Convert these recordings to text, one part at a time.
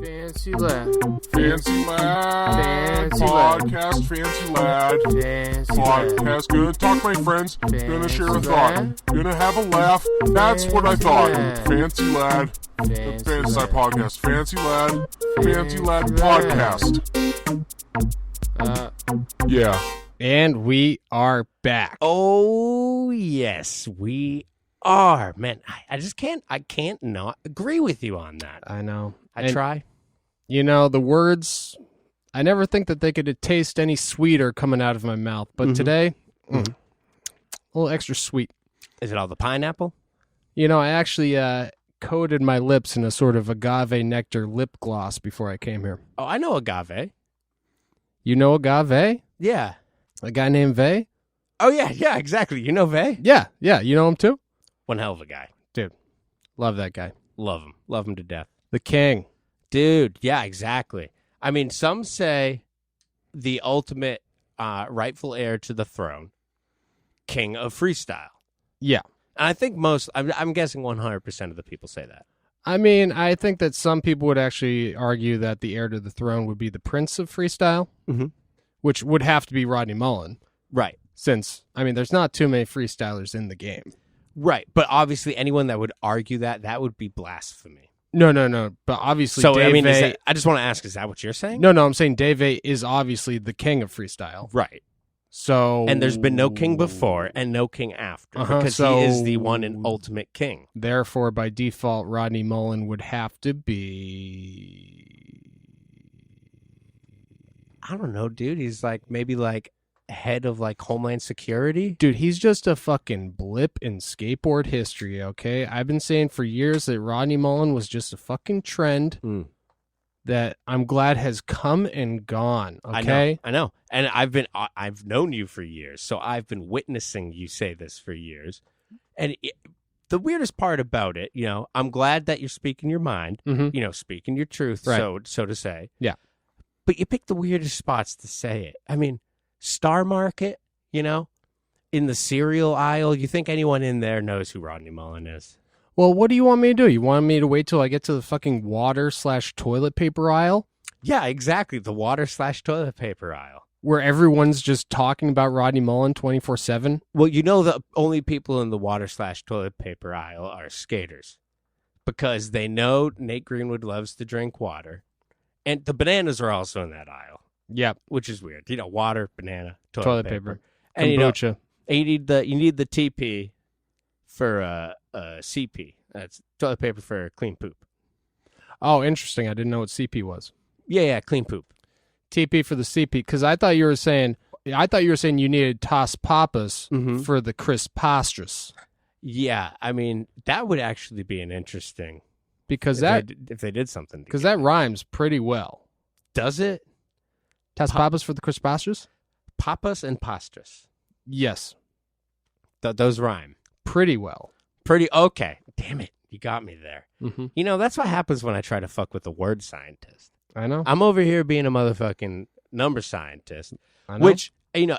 Fancy lad. Fancy lad. Fancy Podcast, lad. fancy lad. Fancy Podcast, lad. gonna talk to my friends. Gonna share a Fancy thought. lad. Gonna have a laugh. That's what I Fancy thought. lad. Fancy lad. Fancy Fancy lad. podcast. Fancy lad. Fancy lad Fancy lad. podcast. Yeah. And we are back. Oh, yes, we are. Man, I just can't not agree with you on that. I know. I And, try. You know, the words, I never think that they could taste any sweeter coming out of my mouth. But Mhm. today, Mhm. a little extra sweet. Is it all the pineapple? You know, I actually coated my lips in a sort of agave nectar lip gloss before I came here. Oh, I know agave. You know agave? Yeah. A guy named Vay? Oh, yeah, exactly. You know Vay? Yeah, you know him too? One hell of a guy. Love that guy. Love him. Love him to death. The king. Dude, yeah, exactly. I mean, some say the ultimate rightful heir to the throne, king of freestyle. Yeah. And I think I'm guessing 100% of the people say that. I mean, I think that some people would actually argue that the heir to the throne would be the prince of freestyle, Mhm. which would have to be Rodney Mullen, Right. since, I mean, there's not too many freestylers in the game. Right. But obviously, anyone that would argue that would be blasphemy. No. But obviously, So, Dave I mean, Vay- I just want to ask, is that what you're saying? No, I'm saying Dave Vay is obviously the king of freestyle. Right. So, And there's been no king before and no king after because so- he is the one and ultimate king. Therefore, by default, Rodney Mullen would have to be. I don't know, dude. He's maybe head of Homeland Security. Dude, he's just a fucking blip in skateboard history, okay? I've been saying for years that Rodney Mullen was just a fucking trend that I'm glad has come and gone, okay? I know. And I've known you for years, so I've been witnessing you say this for years. And the weirdest part about it, I'm glad that you're speaking your mind, Mhm. Speaking your truth, Right. so to say. Yeah. But you pick the weirdest spots to say it. I mean, Star Market, in the cereal aisle, you think anyone in there knows who Rodney Mullen is? Well, what do you want me to do? You want me to wait till I get to the fucking water/toilet paper aisle Yeah, exactly. The water/toilet paper aisle. where everyone's just talking about Rodney Mullen 24/7? Well, the only people in the water/toilet paper aisle are skaters because they know Nate Greenwood loves to drink water. And the bananas are also in that aisle, Yep. which is weird. Water, banana, toilet, Toilet paper. paper. And Kombucha. you need the TP for CP. That's toilet paper for clean poop. Oh, interesting. I didn't know what CP was. Yeah, clean poop. TP for the CP, because I thought you were saying you needed Toss Papas Mhm. for the Chris Pastras. Yeah, I mean, that would actually be an interesting Because if they did something. because that rhymes pretty well. Does it? Toss Papas for the Chris Pastras? Papas and pastas. Yes, Those rhyme. pretty well. Pretty okay. Damn it. You got me there. Mm-hmm. That's what happens when I try to fuck with the word scientist. I know. I'm over here being a motherfucking number scientist, I know. which,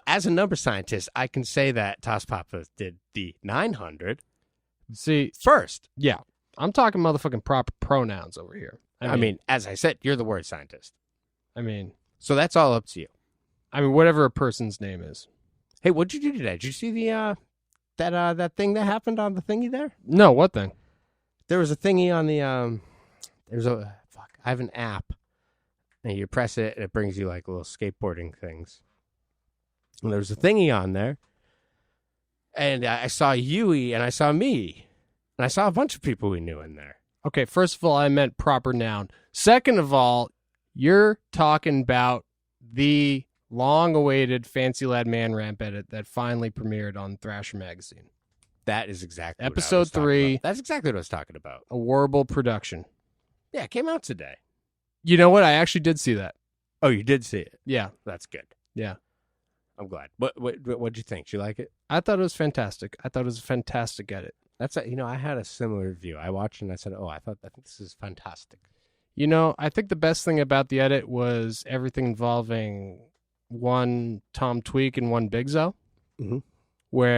as a number scientist, I can say that Toss Papa did the 900 See, first. yeah, I'm talking motherfucking proper pronouns over here. I mean, as I said, you're the word scientist. I mean, So that's all up to you. whatever a person's name is. Hey, what'd you do today? Did you see the that thing that happened on the thingy there? No, what thing? There was a thingy on the I have an app, and you press it, and it brings you little skateboarding things. And there was a thingy on there, and I saw Yui, and I saw me, and I saw a bunch of people we knew in there. Okay, first of all, I meant proper noun. Second of all, you're talking about the long-awaited Fancy Lad Man Ramp edit that finally premiered on Thrasher Magazine. That is exactly Episode what I was talking 3. about. That's exactly what I was talking about. A Warble production. Yeah, it came out today. You know what? I actually did see that. Oh, you did see it. Yeah, That's good. yeah. I'm glad. What'd you think? Did you like it? I thought it was fantastic. I thought it was a fantastic edit. That's I had a similar view. I watched it and I said, I think this is fantastic. I think the best thing about the edit was everything involving one Tom Tweak and one Bigzo, Mhm.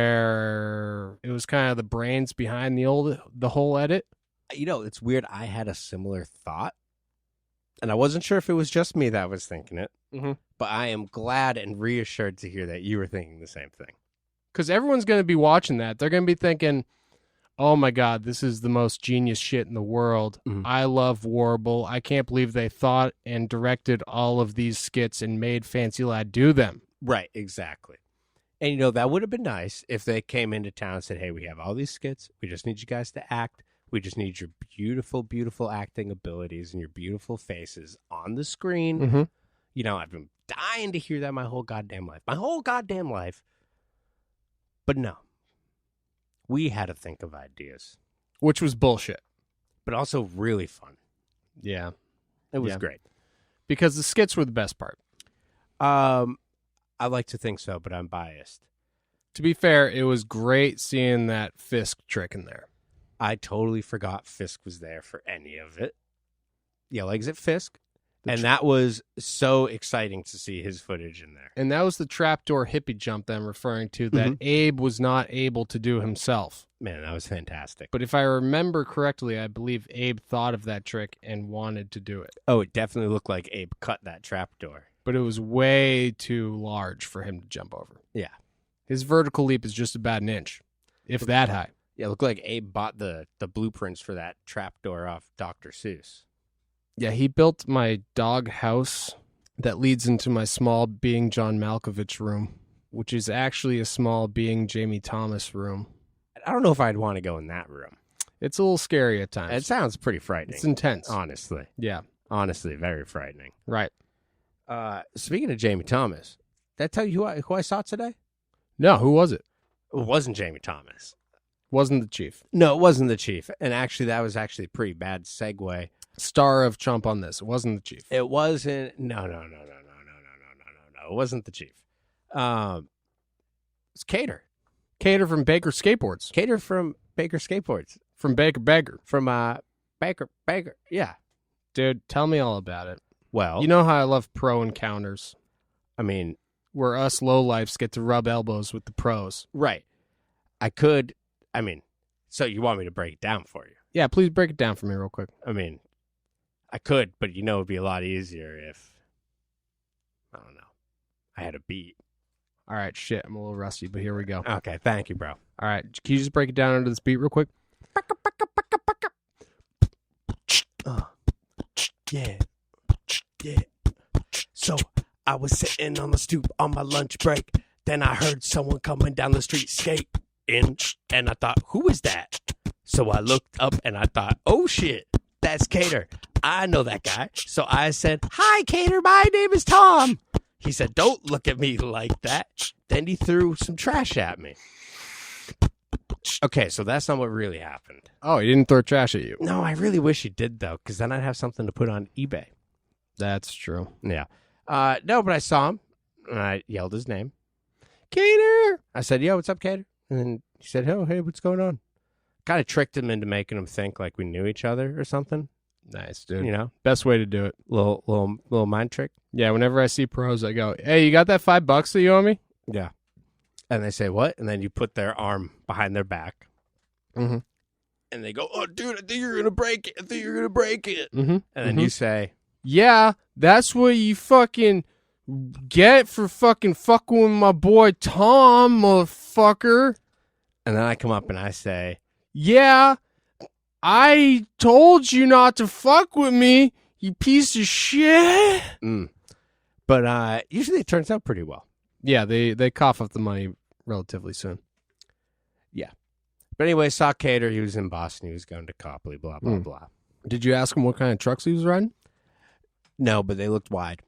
where it was kind of the brains behind the whole edit. It's weird. I had a similar thought And I wasn't sure if it was just me that was thinking it, Mhm. but I am glad and reassured to hear that you were thinking the same thing. Because everyone's going to be watching that. They're going to be thinking, oh my God, this is the most genius shit in the world. Mhm. I love Warble. I can't believe they thought and directed all of these skits and made Fancy Lad do them. Right, exactly. And, you know, that would have been nice if they came into town and said, hey, we have all these skits. We just need you guys to act. We just need your beautiful, beautiful acting abilities and your beautiful faces on the screen. Mm-hmm. You know, I've been dying to hear that my whole goddamn life. My whole goddamn life. But no. We had to think of ideas. Which was bullshit. But also really fun. Yeah. It was Yeah. great. Because the skits were the best part. I like to think so, but I'm biased. To be fair, it was great seeing that Fisk trick in there. I totally forgot Fisk was there for any of it. Yellow Exit Fisk. And that was so exciting to see his footage in there. And that was the trapdoor hippie jump that I'm referring to that Abe was not able to do himself. Man, that was fantastic. But if I remember correctly, I believe Abe thought of that trick and wanted to do it. Oh, it definitely looked like Abe cut that trapdoor. But it was way too large for him to jump over. Yeah. His vertical leap is just about an inch, if that high. Yeah, it looked like Abe bought the blueprints for that trapdoor off Dr. Seuss. Yeah, he built my dog house that leads into my small Being John Malkovich room, which is actually a small Being Jamie Thomas room. I don't know if I'd want to go in that room. It's a little scary at times. It sounds pretty frightening. It's intense. Honestly. Yeah. Honestly, very frightening. Right. Speaking of Jamie Thomas, did I tell you who I saw today? No, who was it? It wasn't Jamie Thomas. Wasn't the chief. No, it wasn't the chief. And actually, that was actually a pretty bad segue. Star of Trump on this. It wasn't the chief. It wasn't. No. It wasn't the chief. It's Cater. Cater from Baker Skateboards. Cater from Baker Skateboards. From Baker. From Baker. Yeah. Dude, tell me all about it. Well, You know how I love pro encounters, I mean, where us lowlifes get to rub elbows with the pros. right. So you want me to break it down for you? Yeah, please break it down for me real quick. I mean, I could, but you know it'd be a lot easier if, I don't know, I had a beat. All right, shit, I'm a little rusty, but here we go. Okay, thank you, bro. All right, can you just break it down into this beat real quick? Yeah. So I was sitting on the stoop on my lunch break. Then I heard someone coming down the street skating. And I thought, who is that? So I looked up and I thought, oh shit, that's Cater. I know that guy. So I said, hi, Cater, my name is Tom. He said, don't look at me like that. Then he threw some trash at me. Okay, so that's not what really happened. Oh, he didn't throw trash at you. No, I really wish he did, though, because then I'd have something to put on eBay. That's true. Yeah. No, but I saw him, and I yelled his name. Cater! I said, yo, what's up, Cater? And then he said, oh, hey, what's going on? Kind of tricked him into making him think like we knew each other or something. Nice, dude. You know? Best way to do it. Little mind trick. Yeah, whenever I see pros, I go, hey, you got that $5 that you owe me? Yeah. And they say, what? And then you put their arm behind their back. Mm-hmm. And they go, oh, dude, I think you're going to break it. Mm-hmm. And then you say, yeah, that's what you fucking get for fucking fucking with my boy Tom, motherfucker. and then I come up and I say, Yeah, I told you not to fuck with me, you piece of shit. But usually it turns out pretty well. Yeah, they cough up the money relatively soon. Yeah. But anyway, saw Cater. He was in Boston. He was going to Copley, blah, blah, blah. Did you ask him what kind of trucks he was riding? No, but they looked wide.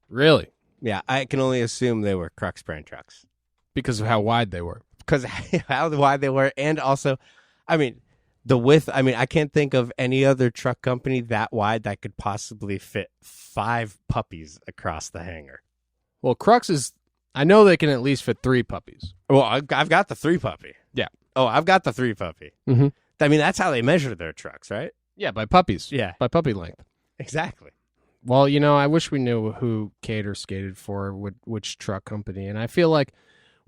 Really? Yeah, I can only assume they were Crux brand trucks. Because of how wide they were. Because how wide they were. And also, I mean, the width. I mean, I can't think of any other truck company that wide that could possibly fit 5 puppies across the hangar. Well, Crux is, I know they can at least fit 3 puppies. Well, I've got the 3 puppy. Yeah. Oh, I've got the 3 puppy. Mm-hmm. I mean, that's how they measure their trucks, right? Yeah, by puppies. Yeah. By puppy length. Exactly. Well, you know, I wish we knew who Cater skated for, which truck company. And I feel like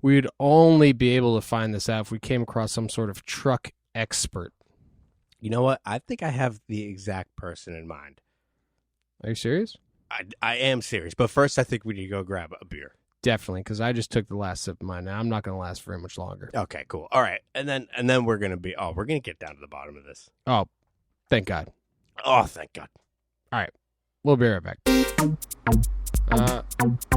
we'd only be able to find this out if we came across some sort of truck expert. You know what? I think I have the exact person in mind. Are you serious? I am serious. But first, I think we need to go grab a beer. Definitely, because I just took the last sip of mine. Now I'm not going to last very much longer. Okay, cool. All right. And then we're going to we're going to get down to the bottom of this. Oh, thank God. Oh, thank God. All right. We'll be right back.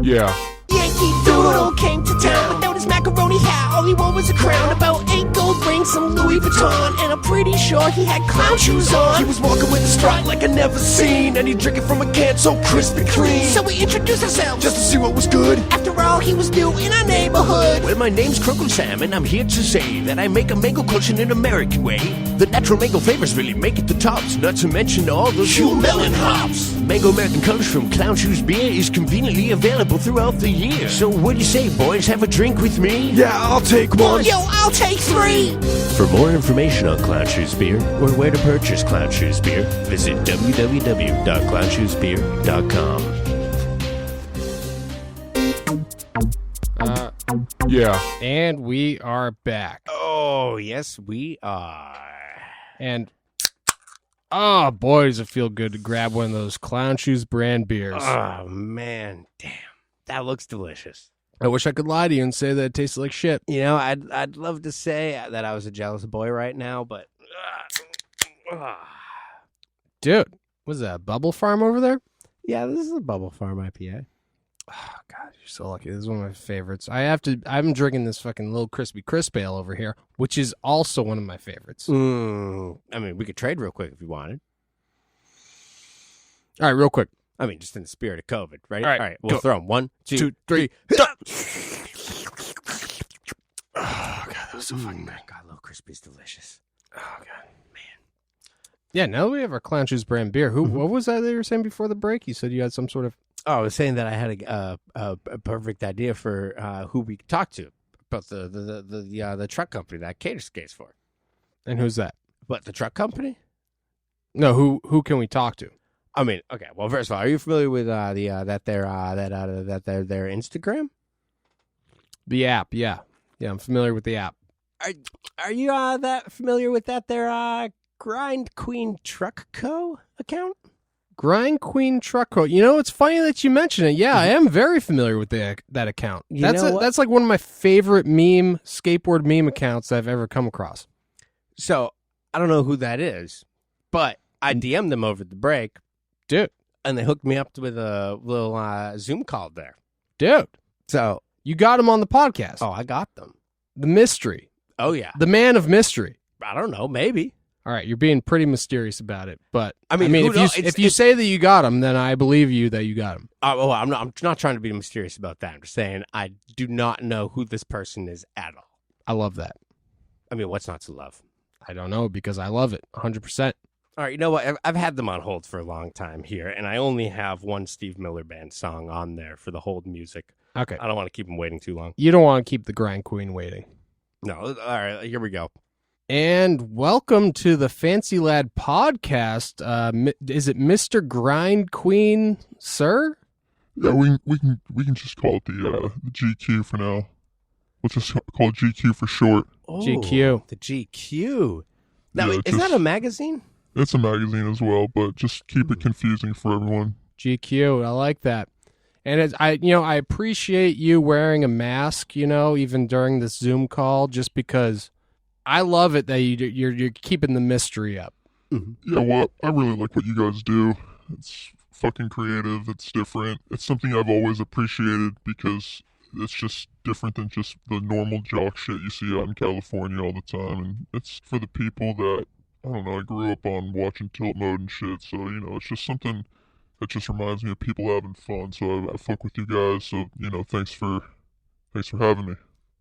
Yeah. Yankee Doodle came to town without his macaroni hat. All he wore was a crown, about 8 gold rings, some Louis Vuitton, and I'm pretty sure he had clown shoes on. He was walking with a strut like I never seen, and he drinking from a can so crisp and clean. So we introduced ourselves just to see what was good. After all, he was new in our neighborhood. Well, my name's Crunkled Sam, and I'm here to say that I make a mango kush in an American way. The natural mango flavors really make it the tops, not to mention all the Hugh melon hops. Mango American Kush from Clown Shoes Beer is conveniently available throughout the year. So what do you say, boys? Have a drink with me? Yeah, I'll take one. Yo, I'll take 3. For more information on Clown Shoes Beer or where to purchase Clown Shoes Beer, visit www.clownshoesbeer.com. Yeah. And we are back. Oh, yes, we are. And, oh, boy, does it feel good to grab one of those Clown Shoes brand beers. Oh, man. Damn. That looks delicious. I wish I could lie to you and say that it tasted like shit. You know, I'd love to say that I was a jealous boy right now, but... Dude, was that a Bubble Farm over there? Yeah, this is a Bubble Farm IPA. Oh, God, you're so lucky. This is one of my favorites. I'm drinking this fucking little crispy crisp ale over here, which is also one of my favorites. I mean, we could trade real quick if you wanted. All right, real quick. I mean, just in the spirit of COVID, right? All right, we'll go. throw them. 1, 2, 3. Oh, God, that was so fucking good. God, Little Crispy's delicious. Oh, God. Man. Yeah, now that we have our Clown Shoes brand beer, what was that you were saying before the break? You said you had some sort of... Oh, I was saying that I had a perfect idea for who we could talk to about the truck company that caters skates for. And who's that? What, the truck company? No, who can we talk to? I mean, okay. Well, first of all, are you familiar with their Instagram? The app, yeah. Yeah, I'm familiar with the app. Are you that familiar with their Grind Queen Truck Co. account? Grind Queen Truck Co. You know, it's funny that you mention it. Yeah, I am very familiar with that account. That's like one of my favorite skateboard meme accounts that I've ever come across. So, I don't know who that is, but I DM'd them over the break. Dude. And they hooked me up with a little Zoom call there. Dude. So. You got him on the podcast. Oh, I got them. The mystery. Oh, yeah. The man of mystery. I don't know. Maybe. All right. You're being pretty mysterious about it. But, I mean if you say that you got him, then I believe you that you got him. I'm not trying to be mysterious about that. I'm just saying I do not know who this person is at all. I love that. I mean, what's not to love? I don't know because I love it 100%. All right, you know what? I've had them on hold for a long time here, and I only have one Steve Miller Band song on there for the hold music. Okay. I don't want to keep them waiting too long. You don't want to keep the Grind Queen waiting. No. All right, here we go. And welcome to the Fancy Lad podcast. Is it Mr. Grind Queen, sir? Yeah, we can just call it the GQ for now. We'll just call it GQ for short. Oh, GQ. The GQ. Now, Yeah, is that a magazine? It's a magazine as well, but just keep it confusing for everyone. GQ. I like that. And I appreciate you wearing a mask, even during this Zoom call, just because I love it that you're keeping the mystery up. Mm-hmm. Yeah, well, I really like what you guys do. It's fucking creative. It's different. It's something I've always appreciated because it's just different than just the normal jock shit you see out in California all the time. And it's for the people that, I don't know, I grew up on watching Tilt Mode and shit. So, it's just something that just reminds me of people having fun. So I fuck with you guys. So, thanks for having me.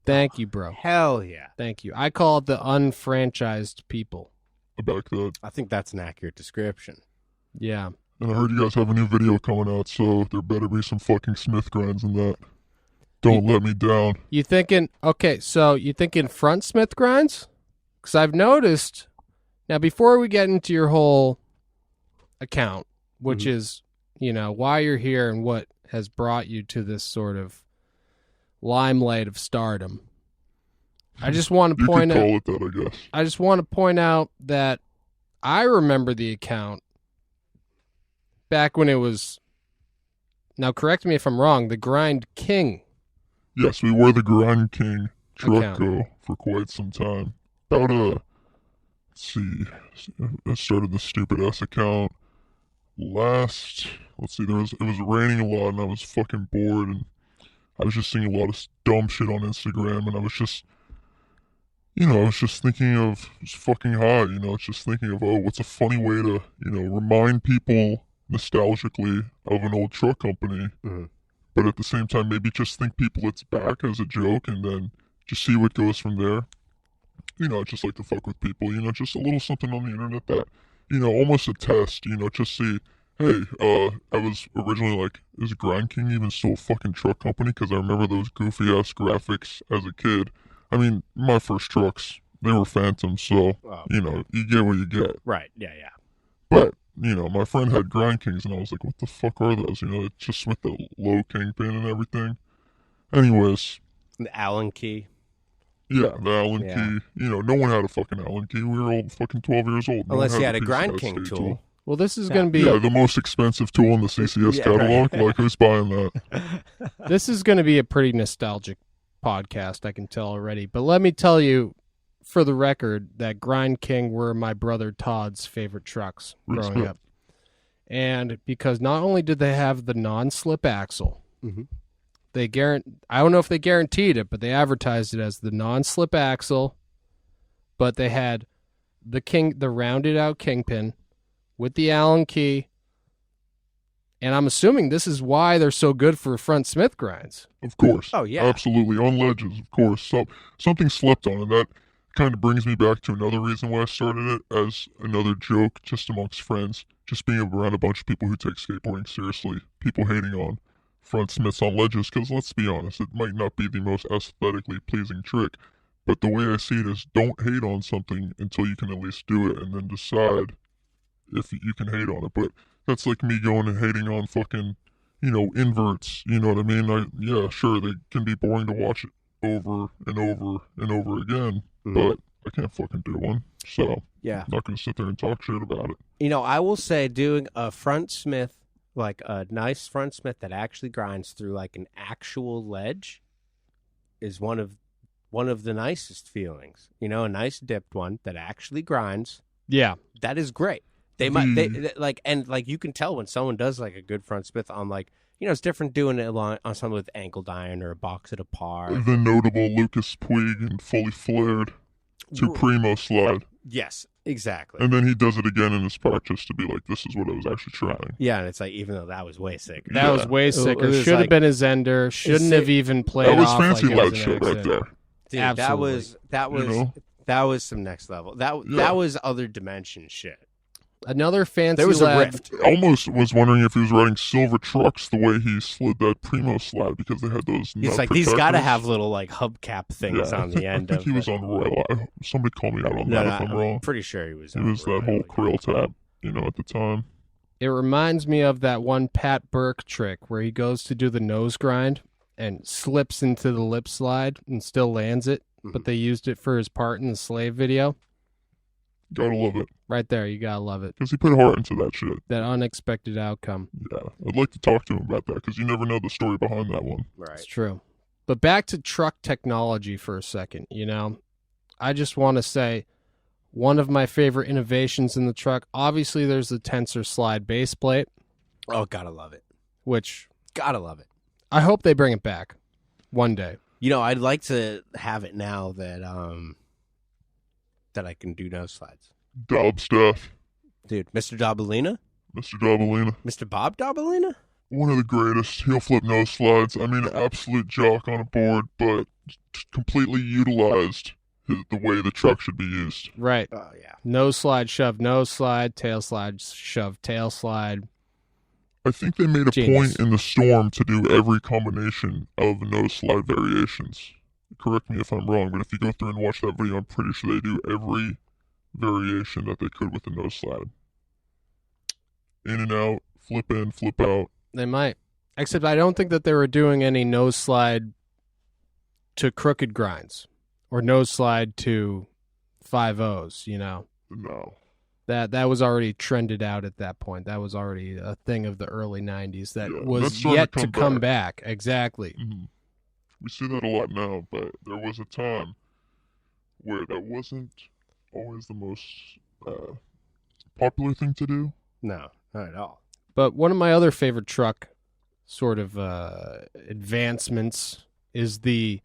Thank you, bro. Hell yeah. Thank you. I call it the unfranchised people. I back that. I think that's an accurate description. Yeah. And I heard you guys have a new video coming out, so there better be some fucking Smith grinds in that. Don't let me down. You thinking front Smith grinds? Because I've noticed, now before we get into your whole account, which is, why you're here and what has brought you to this sort of limelight of stardom. I just want to point out. You could call it that, I guess. I just want to point out that I remember the account back when it was, now correct me if I'm wrong, the Grind King. Yes, we were the Grind King truck Account. go for quite some time. About let's see, I started the Stupid S account last, let's see, it was raining a lot and I was fucking bored and I was just seeing a lot of dumb shit on Instagram and I was just, thinking of just fucking high, just thinking of, oh, what's a funny way to, remind people nostalgically of an old truck company, but at the same time, maybe just think people it's back as a joke and then just see what goes from there. Just like to fuck with people, just a little something on the internet that, almost a test, just see, hey, I was originally like, is Grind King even still a fucking truck company? Because I remember those goofy-ass graphics as a kid. I mean, my first trucks, they were Phantoms, so, you get what you get. Right, yeah. But, my friend had Grind Kings, and I was like, what the fuck are those? It's just with the low kingpin and everything. Anyways. The Allen key. Yeah, the Allen key. No one had a fucking Allen key. We were all fucking 12 years old. Unless you had a Grind King tool. Well, this is going to be... Yeah, the most expensive tool in the CCS catalog. Right. Like, who's buying that? This is going to be a pretty nostalgic podcast, I can tell already. But let me tell you, for the record, that Grind King were my brother Todd's favorite trucks growing up. And because not only did they have the non-slip axle, I don't know if they guaranteed it, but they advertised it as the non-slip axle, but they had the rounded out kingpin with the Allen key. And I'm assuming this is why they're so good for front Smith grinds. Of course. Oh, yeah. Absolutely. On ledges, of course. So, something slept on, and that kind of brings me back to another reason why I started it as another joke just amongst friends. Just being around a bunch of people who take skateboarding seriously. People hating on front Smiths on ledges, because let's be honest, it might not be the most aesthetically pleasing trick. But the way I see it is, don't hate on something until you can at least do it, and then decide if you can hate on it. But that's like me going and hating on fucking, inverts. You know what I mean? Yeah, sure, they can be boring to watch it over and over and over again, but I can't fucking do one. So, yeah, I'm not going to sit there and talk shit about it. I will say doing a front Smith, like a nice front Smith that actually grinds through like an actual ledge, is one of the nicest feelings. A nice dipped one that actually grinds. Yeah, that is great. They you can tell when someone does like a good front Smith on like, it's different doing it on something with angled iron or a box at a par. The notable Lucas Puig and fully flared to Primo slide. Yes, exactly. And then he does it again in his practice to be like, this is what I was actually trying. Yeah, and it's like, even though that was way sicker. That was way sicker. Should have been a Zender. Shouldn't have even played that was off fancy like loud shit right there. Dude, absolutely. that was some next level. That was other dimension shit. Another fancy There was lad. a rift. I almost was wondering if he was riding silver trucks the way he slid that Primo slide, because they had those. It's like these got to have little like hubcap things on the end. I think he was on Royal. Somebody call me out on that if I'm wrong. I'm pretty sure he was. It was that whole krill tap, at the time. It reminds me of that one Pat Burke trick where he goes to do the nose grind and slips into the lip slide and still lands it, but they used it for his part in the Slave video. Gotta love it. Right there, you gotta love it. Because he put heart into that shit. That unexpected outcome. Yeah, I'd like to talk to him about that, because you never know the story behind that one. Right. It's true. But back to truck technology for a second, I just want to say one of my favorite innovations in the truck, obviously there's the Tensor Slide base plate. Oh, gotta love it. Which, gotta love it. I hope they bring it back one day. I'd like to have it now that I can do nose slides. Dob stuff. Dude, Mr. Dabalina? Mr. Dabalina. Mr. Bob Dabalina? One of the greatest heel flip nose slides. I mean, absolute jock on a board, but completely utilized the way the truck should be used. Right. Oh, yeah. Nose slide, shove, nose slide, tail slide, shove, tail slide. I think they made a point in the Storm to do every combination of nose slide variations. Correct me if I'm wrong, but if you go through and watch that video, I'm pretty sure they do every variation that they could with the nose slide. In and out, flip in, flip out. They might. Except I don't think that they were doing any nose slide to crooked grinds or nose slide to 5-0s, No. That was already trended out at that point. That was already a thing of the early 90s that Yeah, that's was starting yet to to come come back. Exactly. We see that a lot now, but there was a time where that wasn't always the most popular thing to do. No, not at all. But one of my other favorite truck sort of advancements is the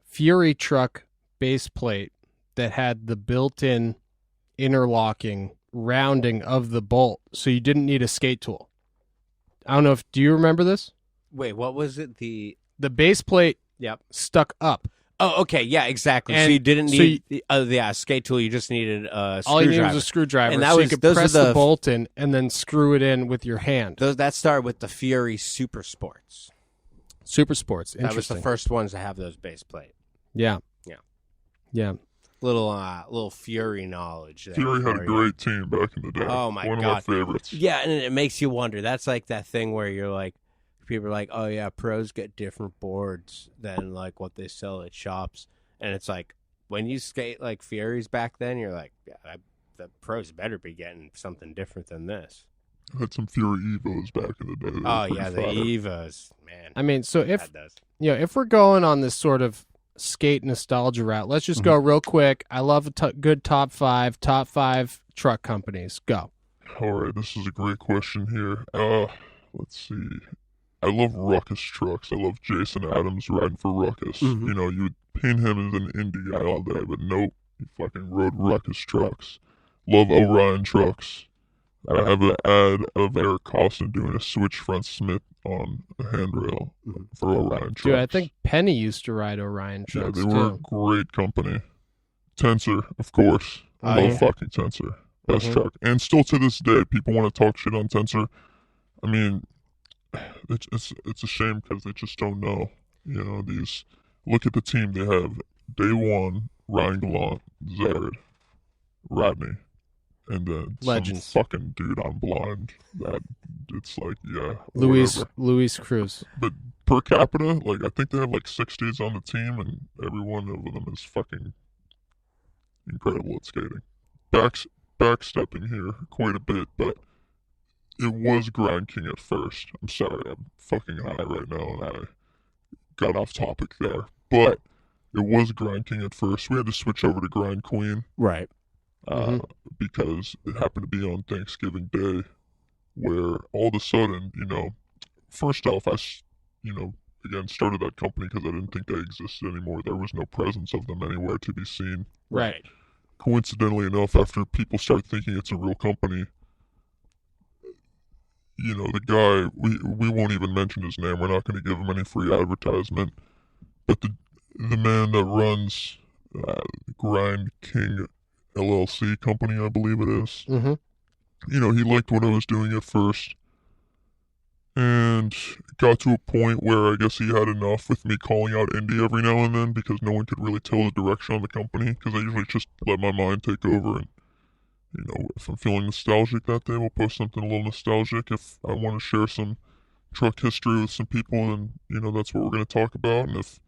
Fury truck base plate that had the built-in interlocking rounding of the bolt, so you didn't need a skate tool. I don't know if do you remember this? Wait, what was it? The base plate stuck up. Oh, okay, yeah, exactly. So And you didn't so need a skate tool. You just needed a All you screwdriver. needed was a screwdriver, And that so was you could those press are the bolt in and then screw it in with your hand. That started with the Fury Super Sports. Super Sports. That was Interesting. the first ones to have those base plate. Yeah. Yeah. Yeah. Little Fury knowledge there. Fury had for a you. great team back in the day. Oh, my One God. of my favorites. Yeah, and it makes you wonder. That's like that thing where you're like, people are like, oh yeah, pros get different boards than like what they sell at shops, and it's like when you skate like Furies back then, you're like, yeah, the pros better be getting something different than this. I had some Fury Evos back in the day. They were Oh pretty yeah, the fire. Evas, man. I mean, so if That does. if we're going on this sort of skate nostalgia route, let's just go real quick. I love a good top five truck companies. Go. All right, this is a great question here. Let's see. I love Ruckus trucks. I love Jason Adams riding for Ruckus. You know, you would pin him as an indie guy all day, but nope, he fucking rode Ruckus trucks. Love Orion trucks. I have an ad of Eric Costin doing a switch front Smith on a handrail for Orion trucks. Dude, I think Penny used to ride Orion trucks they were a too. great company. Tensor, of course. I Oh, love yeah. fucking Tensor. Best truck. And still to this day, people want to talk shit on Tensor. I mean, it's a shame because they just don't know. You know, look at the team they have. Day one, Ryan Gallant, Zared, Rodney, and then Legends. some fucking dude on blind. That it's like, yeah, Luis whatever. Cruz. But per capita, like I think they have like 6 dudes on the team, and every one of them is fucking incredible at skating. Backstepping here quite a bit, but it was Grind King at first. I'm sorry, I'm fucking high right now, and I got off topic there. But it was Grind King at first. We had to switch over to Grind Queen. Right. Because it happened to be on Thanksgiving Day, where all of a sudden, you know, first off, again, started that company because I didn't think they existed anymore. There was no presence of them anywhere to be seen. Right. Coincidentally enough, after people start thinking it's a real company, you know, the guy, we won't even mention his name. We're not going to give him any free advertisement. But the man that runs Grind King LLC company, I believe it is, Mm-hmm. you know, he liked what I was doing at first. And got to a point where I guess he had enough with me calling out indie every now and then because no one could really tell the direction on the company because I usually just let my mind take over. And, you know, if I'm feeling nostalgic that day, we'll post something a little nostalgic. If I want to share some truck history with some people, then, you know, that's what we're going to talk about. And if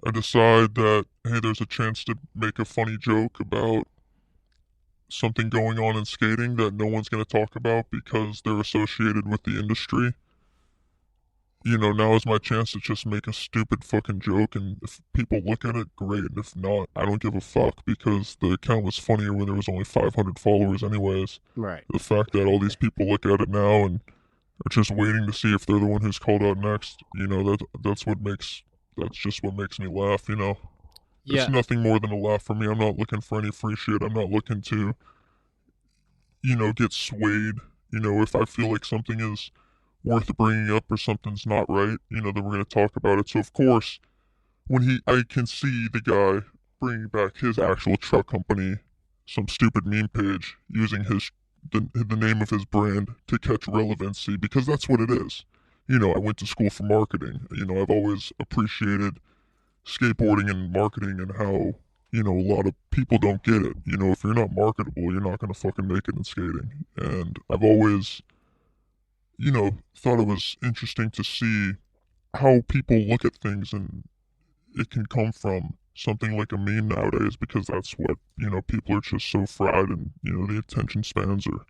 I decide that, hey, there's a chance to make a funny joke about something going on in skating that no one's going to talk about because they're associated with the industry, you know, now is my chance to just make a stupid fucking joke, and if people look at it, great, and if not, I don't give a fuck because the account was funnier when there was only 500 followers anyways. Right. The fact that all these people look at it now and are just waiting to see if they're the one who's called out next, you know, that's just what makes me laugh, you know. Yeah. It's nothing more than a laugh for me. I'm not looking for any free shit. I'm not looking to, you know, get swayed. You know, if I feel like something is worth bringing up or something's not right, you know, then we're going to talk about it. So, of course, I can see the guy bringing back his actual truck company, some stupid meme page, using the name of his brand to catch relevancy because that's what it is. You know, I went to school for marketing. You know, I've always appreciated skateboarding and marketing and how, you know, a lot of people don't get it. You know, if you're not marketable, you're not going to fucking make it in skating. And I've always, you know, thought it was interesting to see how people look at things, and it can come from something like a meme nowadays, because that's what, people are just so fried, and, the attention spans are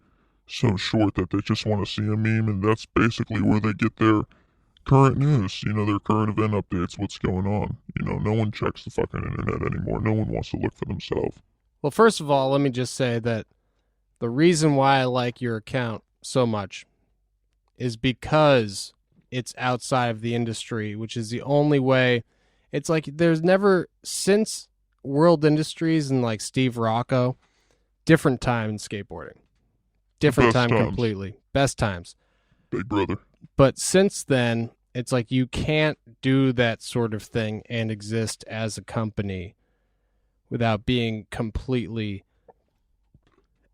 so short that they just want to see a meme, and that's basically where they get their current news, their current event updates, what's going on. No one checks the fucking internet anymore. No one wants to look for themselves. Well, first of all, let me just say that the reason why I like your account so much is because it's outside of the industry, which is the only way. It's like there's never, since World Industries and like Steve Rocco, different time in skateboarding. Different Best time times. completely. Best times. Big brother. But since then, it's like you can't do that sort of thing and exist as a company without being completely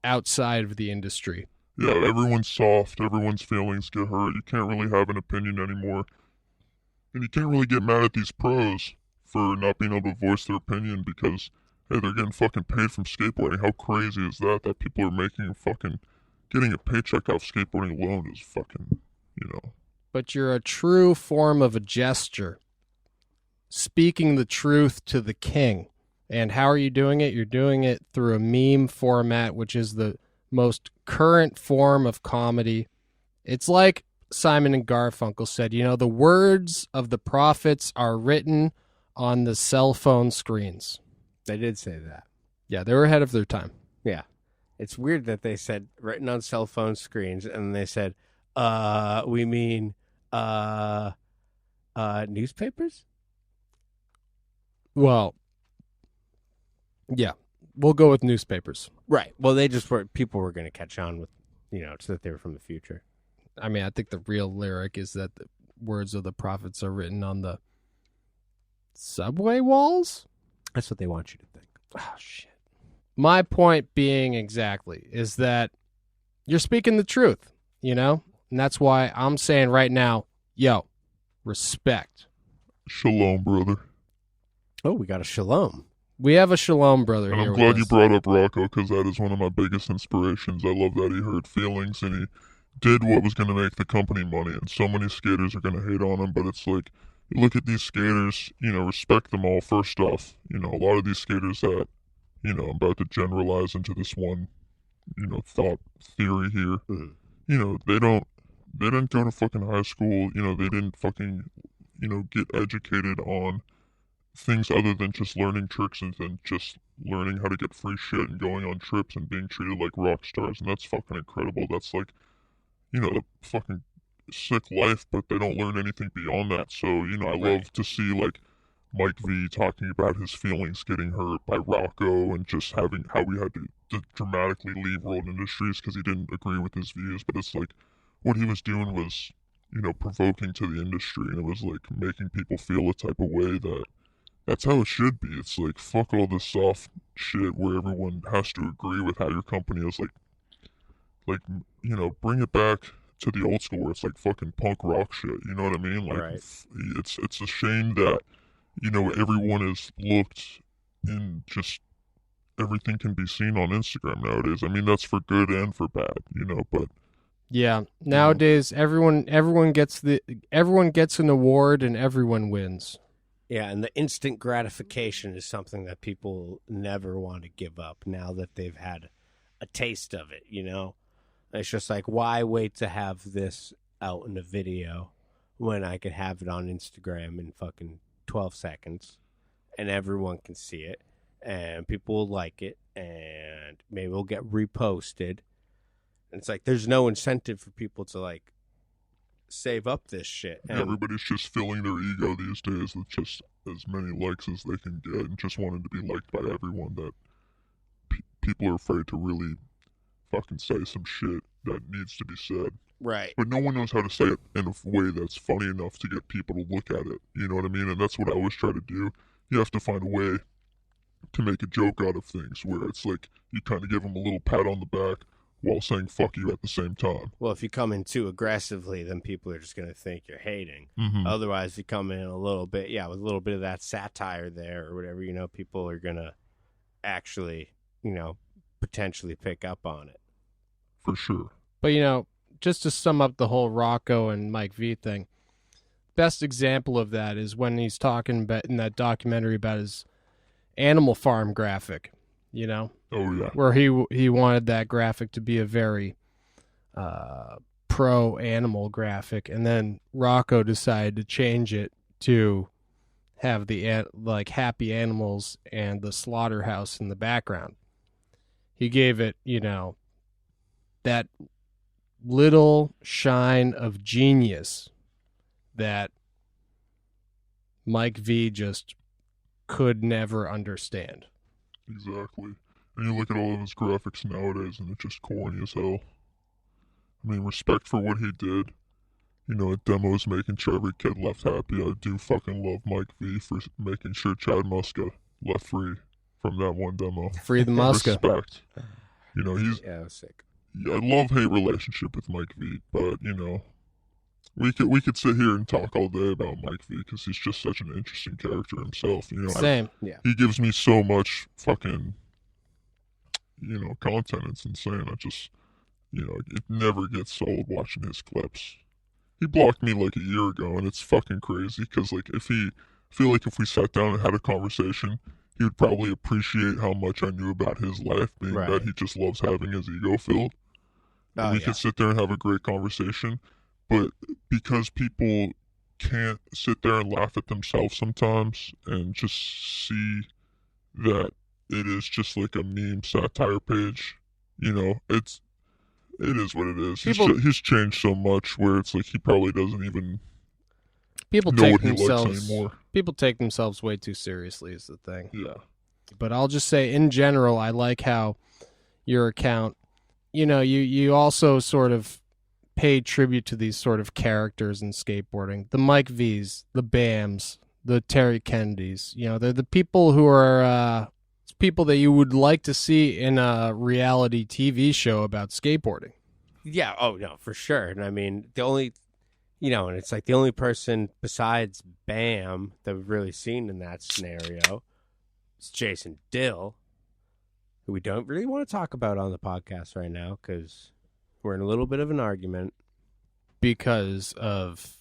outside of the industry. Yeah, everyone's soft. Everyone's feelings get hurt. You can't really have an opinion anymore. And you can't really get mad at these pros for not being able to voice their opinion because, hey, they're getting fucking paid from skateboarding. How crazy is that? That people are making fucking, getting a paycheck off skateboarding alone is fucking, But you're a true form of a gesture, speaking the truth to the king. And how are you doing it? You're doing it through a meme format, which is the most current form of comedy. It's like Simon and Garfunkel said, the words of the prophets are written on the cell phone screens. They did say that. Yeah, they were ahead of their time. Yeah. It's weird that they said written on cell phone screens, and they said, we mean newspapers? Well, yeah, we'll go with newspapers. Right. Well, they just were, people were going to catch on with, so that they were from the future. I mean, I think the real lyric is that the words of the prophets are written on the subway walls. That's what they want you to think. Oh, shit. My point being exactly is that you're speaking the truth, and that's why I'm saying right now, respect. Shalom, brother. Oh, we got a shalom. We have a shalom brother And here I'm glad with you us. brought up Rocco, because that is one of my biggest inspirations. I love that he hurt feelings and he did what was going to make the company money. And so many skaters are going to hate on him, but it's like, you look at these skaters, respect them all first off. A lot of these skaters that, I'm about to generalize into this one, thought theory here. They didn't go to fucking high school. They didn't fucking, get educated on things other than just learning tricks and then just learning how to get free shit and going on trips and being treated like rock stars. And that's fucking incredible. That's like, the fucking sick life, but they don't learn anything beyond that. So, I love to see like Mike V talking about his feelings getting hurt by Rocco and just having how he had to dramatically leave World Industries because he didn't agree with his views. But it's like what he was doing was, provoking to the industry, and it was like making people feel a type of way that that's how it should be. It's like, fuck all this soft shit where everyone has to agree with how your company is. Like, bring it back to the old school where it's like fucking punk rock shit. You know what I mean? Like, Right. It's a shame that, everyone is looked in just everything can be seen on Instagram nowadays. I mean, that's for good and for bad, but Yeah, nowadays everyone gets an award and everyone wins. Yeah, and the instant gratification is something that people never want to give up now that they've had a taste of it, It's just like, why wait to have this out in a video when I could have it on Instagram in fucking 12 seconds and everyone can see it and people will like it and maybe it'll get reposted. And it's like, there's no incentive for people to like save up this shit. And everybody's just filling their ego these days with just as many likes as they can get and just wanting to be liked by everyone, that people are afraid to really fucking say some shit that needs to be said. right. But no one knows how to say it in a way that's funny enough to get people to look at it. You know what I mean? And that's what I always try to do. You have to find a way to make a joke out of things where it's like you kind of give them a little pat on the back while saying fuck you at the same time. Well, if you come in too aggressively, then people are just going to think you're hating. Mm-hmm. Otherwise, you come in a little bit, with a little bit of that satire there or whatever, people are going to actually, potentially pick up on it. For sure. But just to sum up the whole Rocco and Mike V thing, best example of that is when he's talking about in that documentary about Animal Farm graphic, you know, Oh yeah. where he wanted that graphic to be a very pro animal graphic, and then Rocco decided to change it to have the like happy animals and the slaughterhouse in the background. He gave it, you know, that little shine of genius that Mike V just could never understand. Exactly. And you look at all of his graphics nowadays, and it's just corny as hell. I mean, respect for what he did. You know, at demos making sure every kid left happy. I do fucking love Mike V for making sure Chad Muska left free from that one demo. Free the Muska. Respect. You know, he's... Yeah, it was sick. Yeah, I love-hate relationship with Mike V, but, you know, we could sit here and talk all day about Mike V because he's just such an interesting character himself. You know, Same. he gives me so much fucking, you know, content. It's insane. I just, you know, it never gets old watching his clips. He blocked me like a year ago, and it's fucking crazy because, like, I feel like if we sat down and had a conversation, he would probably appreciate how much I knew about his life, being that he just loves having his ego filled. We could sit there and have a great conversation, but because people can't sit there and laugh at themselves sometimes and just see that it is just like a meme satire page, you know, it is what it is. He's changed so much where it's like he probably doesn't even know what he likes anymore. People take themselves way too seriously is the thing. Yeah. But I'll just say, in general, I like how your account, you know, you also sort of pay tribute to these sort of characters in skateboarding. The Mike V's, the Bams, the Terry Kennedys. You know, they're the people who are people that you would like to see in a reality TV show about skateboarding. Yeah, oh no, for sure. And I mean, the only, you know, and it's like the only person besides Bam that we've really seen in that scenario is Jason Dill, who we don't really want to talk about on the podcast right now because we're in a little bit of an argument. Because of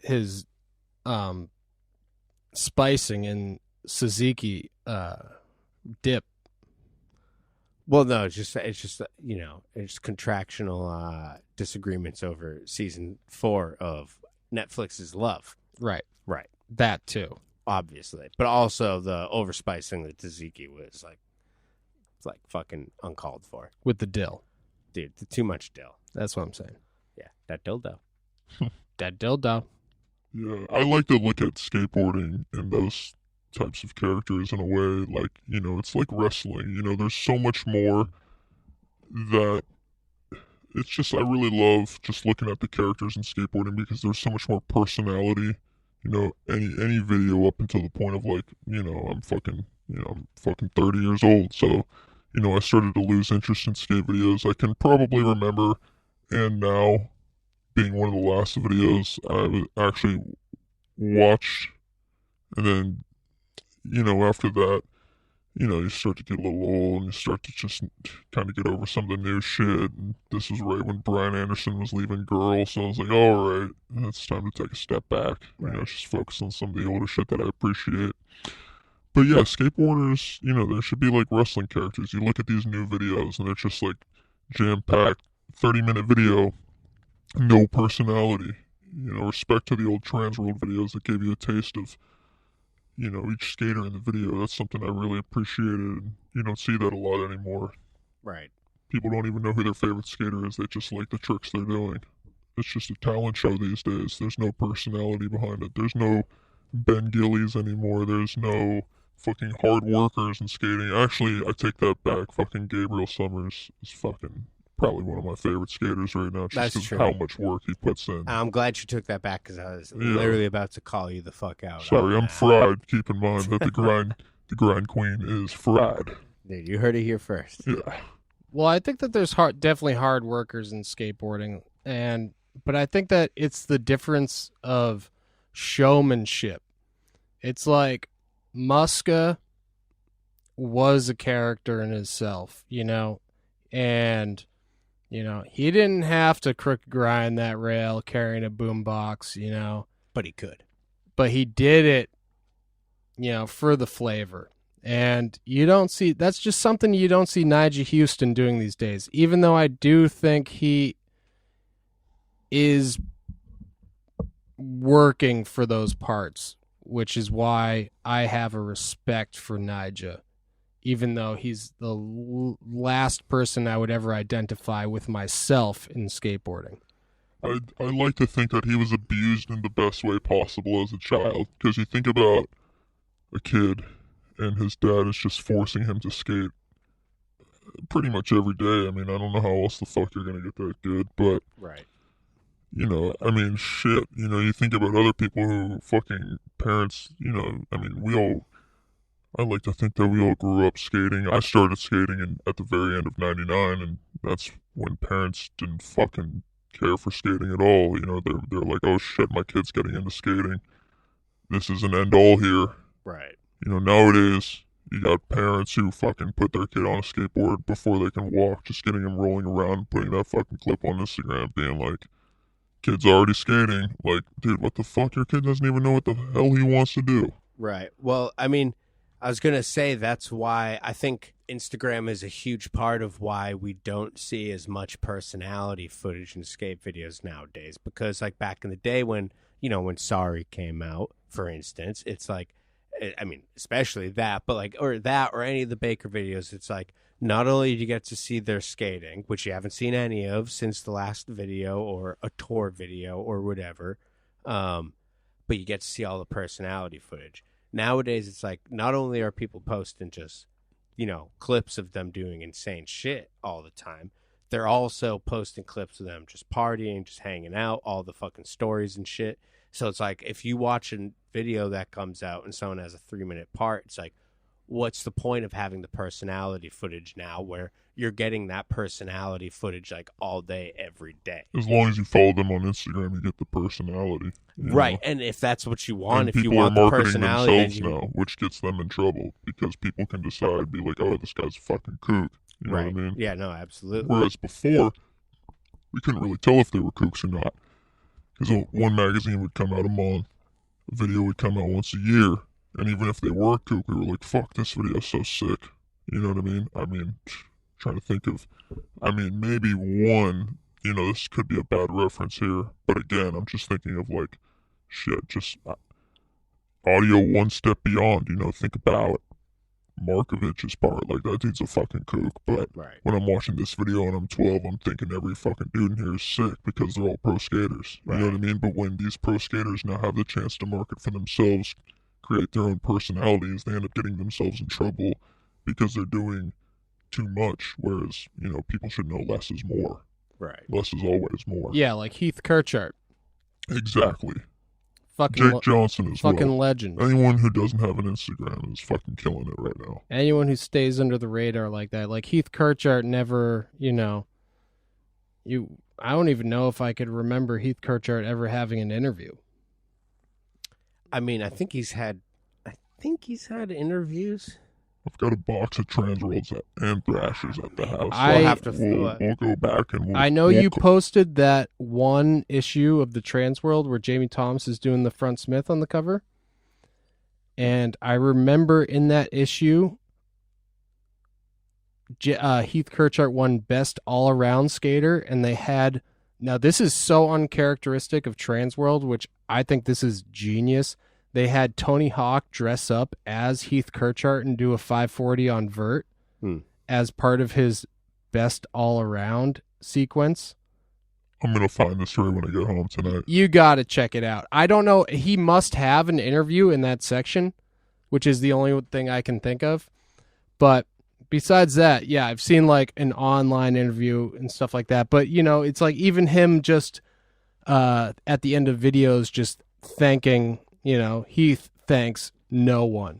his spicing in Suzuki dip. Well, no, it's just you know, it's contractional disagreements over season 4 of Netflix's Love. Right. That too, obviously, but also the overspicing that Suzuki was like fucking uncalled for With the dill. Dude, too much dill. That's what I'm saying. Yeah, that dildo. That dildo. Yeah, I like to look at skateboarding and those types of characters in a way like, you know, it's like wrestling. You know, there's so much more that it's just, I really love just looking at the characters in skateboarding because there's so much more personality. You know, any video up until the point of like, you know, I'm fucking 30 years old, so, you know, I started to lose interest in skate videos. I can probably remember, and now being one of the last videos I actually watched, and then, you know, after that, you know, you start to get a little old and you start to just kind of get over some of the new shit. And this was right when Brian Anderson was leaving Girl, so I was like, all right, it's time to take a step back. You know, just focus on some of the older shit that I appreciate. But yeah, skateboarders, you know, there should be like wrestling characters. You look at these new videos and they're just like jam-packed, 30-minute video, no personality. You know, respect to the old Transworld videos that gave you a taste of, you know, each skater in the video. That's something I really appreciated. You don't see that a lot anymore. Right. People don't even know who their favorite skater is. They just like the tricks they're doing. It's just a talent show these days. There's no personality behind it. There's no Ben Gillies anymore. There's no fucking hard workers in skating. Actually, I take that back. Fucking Gabriel Summers is fucking probably one of my favorite skaters right now. Just because of how much work he puts in. I'm glad you took that back because I was literally about to call you the fuck out. Sorry, I'm fried. Keep in mind that the grind queen is fried. Dude, you heard it here first. Yeah. Well, I think that there's definitely hard workers in skateboarding, but I think that it's the difference of showmanship. It's like Muska was a character in himself, you know, and, you know, he didn't have to crooked grind that rail carrying a boombox, you know. But he could. But he did it for the flavor. And you don't see, that's just something you don't see Nigel Houston doing these days, even though I do think he is working for those parts, which is why I have a respect for Nigel, even though he's the last person I would ever identify with myself in skateboarding. I like to think that he was abused in the best way possible as a child, because you think about a kid and his dad is just forcing him to skate pretty much every day. I mean, I don't know how else the fuck you're gonna get that good, but Right. I mean, shit, you think about other people who fucking parents, I mean, I like to think that we all grew up skating. I started skating at the very end of 99, and that's when parents didn't fucking care for skating at all. They're like, oh shit, my kid's getting into skating. This is an end all here. Right. Nowadays, you got parents who fucking put their kid on a skateboard before they can walk, just getting him rolling around, putting that fucking clip on Instagram, being like, kid's already skating. Like, dude, what the fuck? Your kid doesn't even know what the hell he wants to do. Right. Well, I mean, I was going to say that's why I think Instagram is a huge part of why we don't see as much personality footage in skate videos nowadays. Because, like, back in the day when Sorry came out, for instance, it's like, I mean, especially that, but like, or any of the Baker videos, it's like, not only do you get to see their skating, which you haven't seen any of since the last video or a tour video or whatever, but you get to see all the personality footage. Nowadays, it's like, not only are people posting just, clips of them doing insane shit all the time, they're also posting clips of them just partying, just hanging out, all the fucking stories and shit. So it's like, if you watch a video that comes out and someone has a 3-minute part, it's like, what's the point of having the personality footage now where you're getting that personality footage like all day, every day? As long as you follow them on Instagram, you get the personality. Right. And if that's what you want, and if you people want are the marketing personality, themselves now, which gets them in trouble because people can decide, be like, oh, this guy's a fucking kook. You know right. what I mean? Yeah, no, absolutely. Whereas before, we couldn't really tell if they were kooks or not. Because one magazine would come out a month, a video would come out once a year, and even if they were a kook, we were like, fuck, this video's so sick. You know what I mean? I mean, trying to think of, maybe one, this could be a bad reference here, but again, I'm just thinking of like, shit, just audio one step beyond, think about Markovich's part. Like, that dude's a fucking kook, but Right. when I'm watching this video and I'm 12, I'm thinking every fucking dude in here is sick because they're all pro skaters. You know what I mean? But when these pro skaters now have the chance to market for themselves, create their own personalities, they end up getting themselves in trouble because they're doing too much, whereas, people should know less is more. Right. Less is always more. Yeah, like Heath Kirchart. Exactly. Fucking Jake Johnson as fucking well. legend. Anyone who doesn't have an Instagram is fucking killing it right now. Anyone who stays under the radar like that. Like Heath Kirchart never, I don't even know if I could remember Heath Kirchart ever having an interview. I mean, I think he's had interviews. I've got a box of Transworlds and Thrashers at the house. I- We'll have to. We'll go back and I know you posted that one issue of the Transworld where Jamie Thomas is doing the front Smith on the cover. And I remember in that issue, Heath Kirchart won Best All-Around Skater, and they had... Now, this is so uncharacteristic of Transworld, which I think this is genius. They had Tony Hawk dress up as Heath Kirchart and do a 540 on vert as part of his Best All-Around sequence. I'm going to find this right when I get home tonight. You got to check it out. I don't know. He must have an interview in that section, which is the only thing I can think of. But besides that, yeah, I've seen like an online interview and stuff like that. But, it's like even him just at the end of videos just thanking, Heath thanks no one.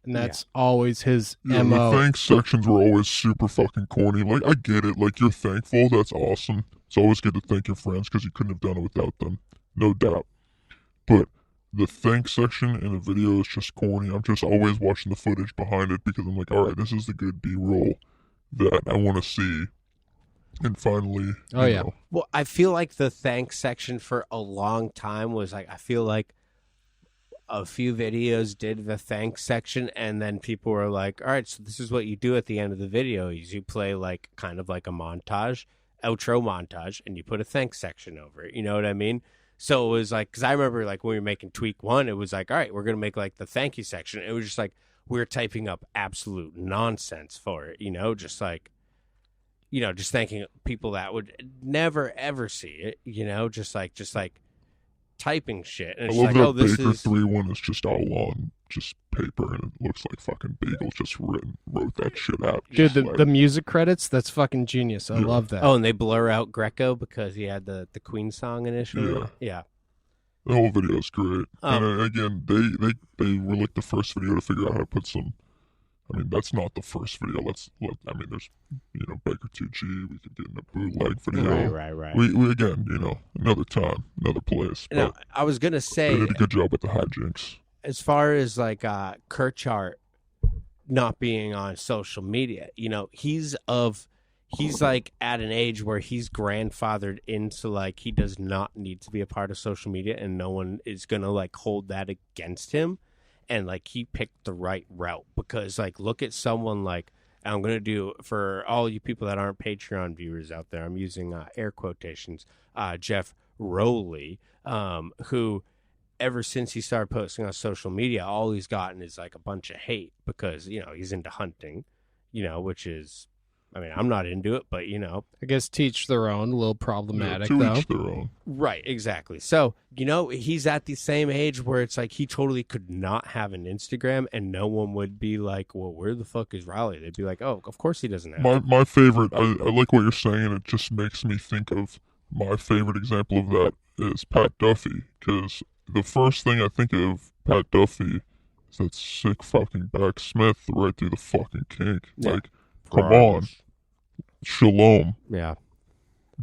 And that's always his Yeah, MO. the thanks sections were always super fucking corny. Like, I get it. Like, you're thankful. That's awesome. It's always good to thank your friends because you couldn't have done it without them. No doubt. But the thanks section in a video is just corny. I'm just always watching the footage behind it because I'm like, all right, this is the good B-roll that I want to see. And finally, you know, Well, I feel like the thanks section for a long time was like, I feel like a few videos did the thanks section, and then people were like, all right, so this is what you do at the end of the video is you play like kind of like a montage, outro montage, and you put a thanks section over it. You know what I mean? So it was like, because I remember like when we were making Tweak 1, it was like, all right, we're going to make like the thank you section. It was just like we were typing up absolute nonsense for it, you know, just like, you know, just thanking people that would never ever see it, you know, just like typing shit. And I it's love like, that oh, this Baker is 3 one is just all on just paper, and it looks like fucking Bagel just wrote that shit out. Dude, Just like- the music credits, that's fucking genius. I Yeah. love that. Oh, and they blur out Greco because he had the Queen song initially. Yeah. The whole video is great. Oh. And again, they were like the first video to figure out how to put some. I mean, that's not the first video. I mean, there's, you know, Baker 2G. We could get in a bootleg video. Right. We again, you know, another time, another place. But Now, I was gonna they say, did a good job with the hijinks. as far as like Kirchart not being on social media, you know, he's like at an age where he's grandfathered into like he does not need to be a part of social media, and no one is gonna like hold that against him. And like he picked the right route, because like look at someone like, I'm gonna do, for all you people that aren't Patreon viewers out there, I'm using air quotations, Jeff Rowley, who ever since he started posting on social media, all he's gotten is like a bunch of hate because, you know, he's into hunting, you know, which is, I mean, I'm not into it, but, you know. I guess teach their own, a little problematic, To though. each their own. Right, exactly. So, you know, he's at the same age where it's like he totally could not have an Instagram, and no one would be like, well, where the fuck is Raleigh? They'd be like, oh, of course he doesn't have My favorite, I like what you're saying. It just makes me think of my favorite example of that is Pat Duffy, because the first thing I think of Pat Duffy is that sick fucking back Smith right through the fucking kink. Yeah. Like, come on, shalom. Yeah.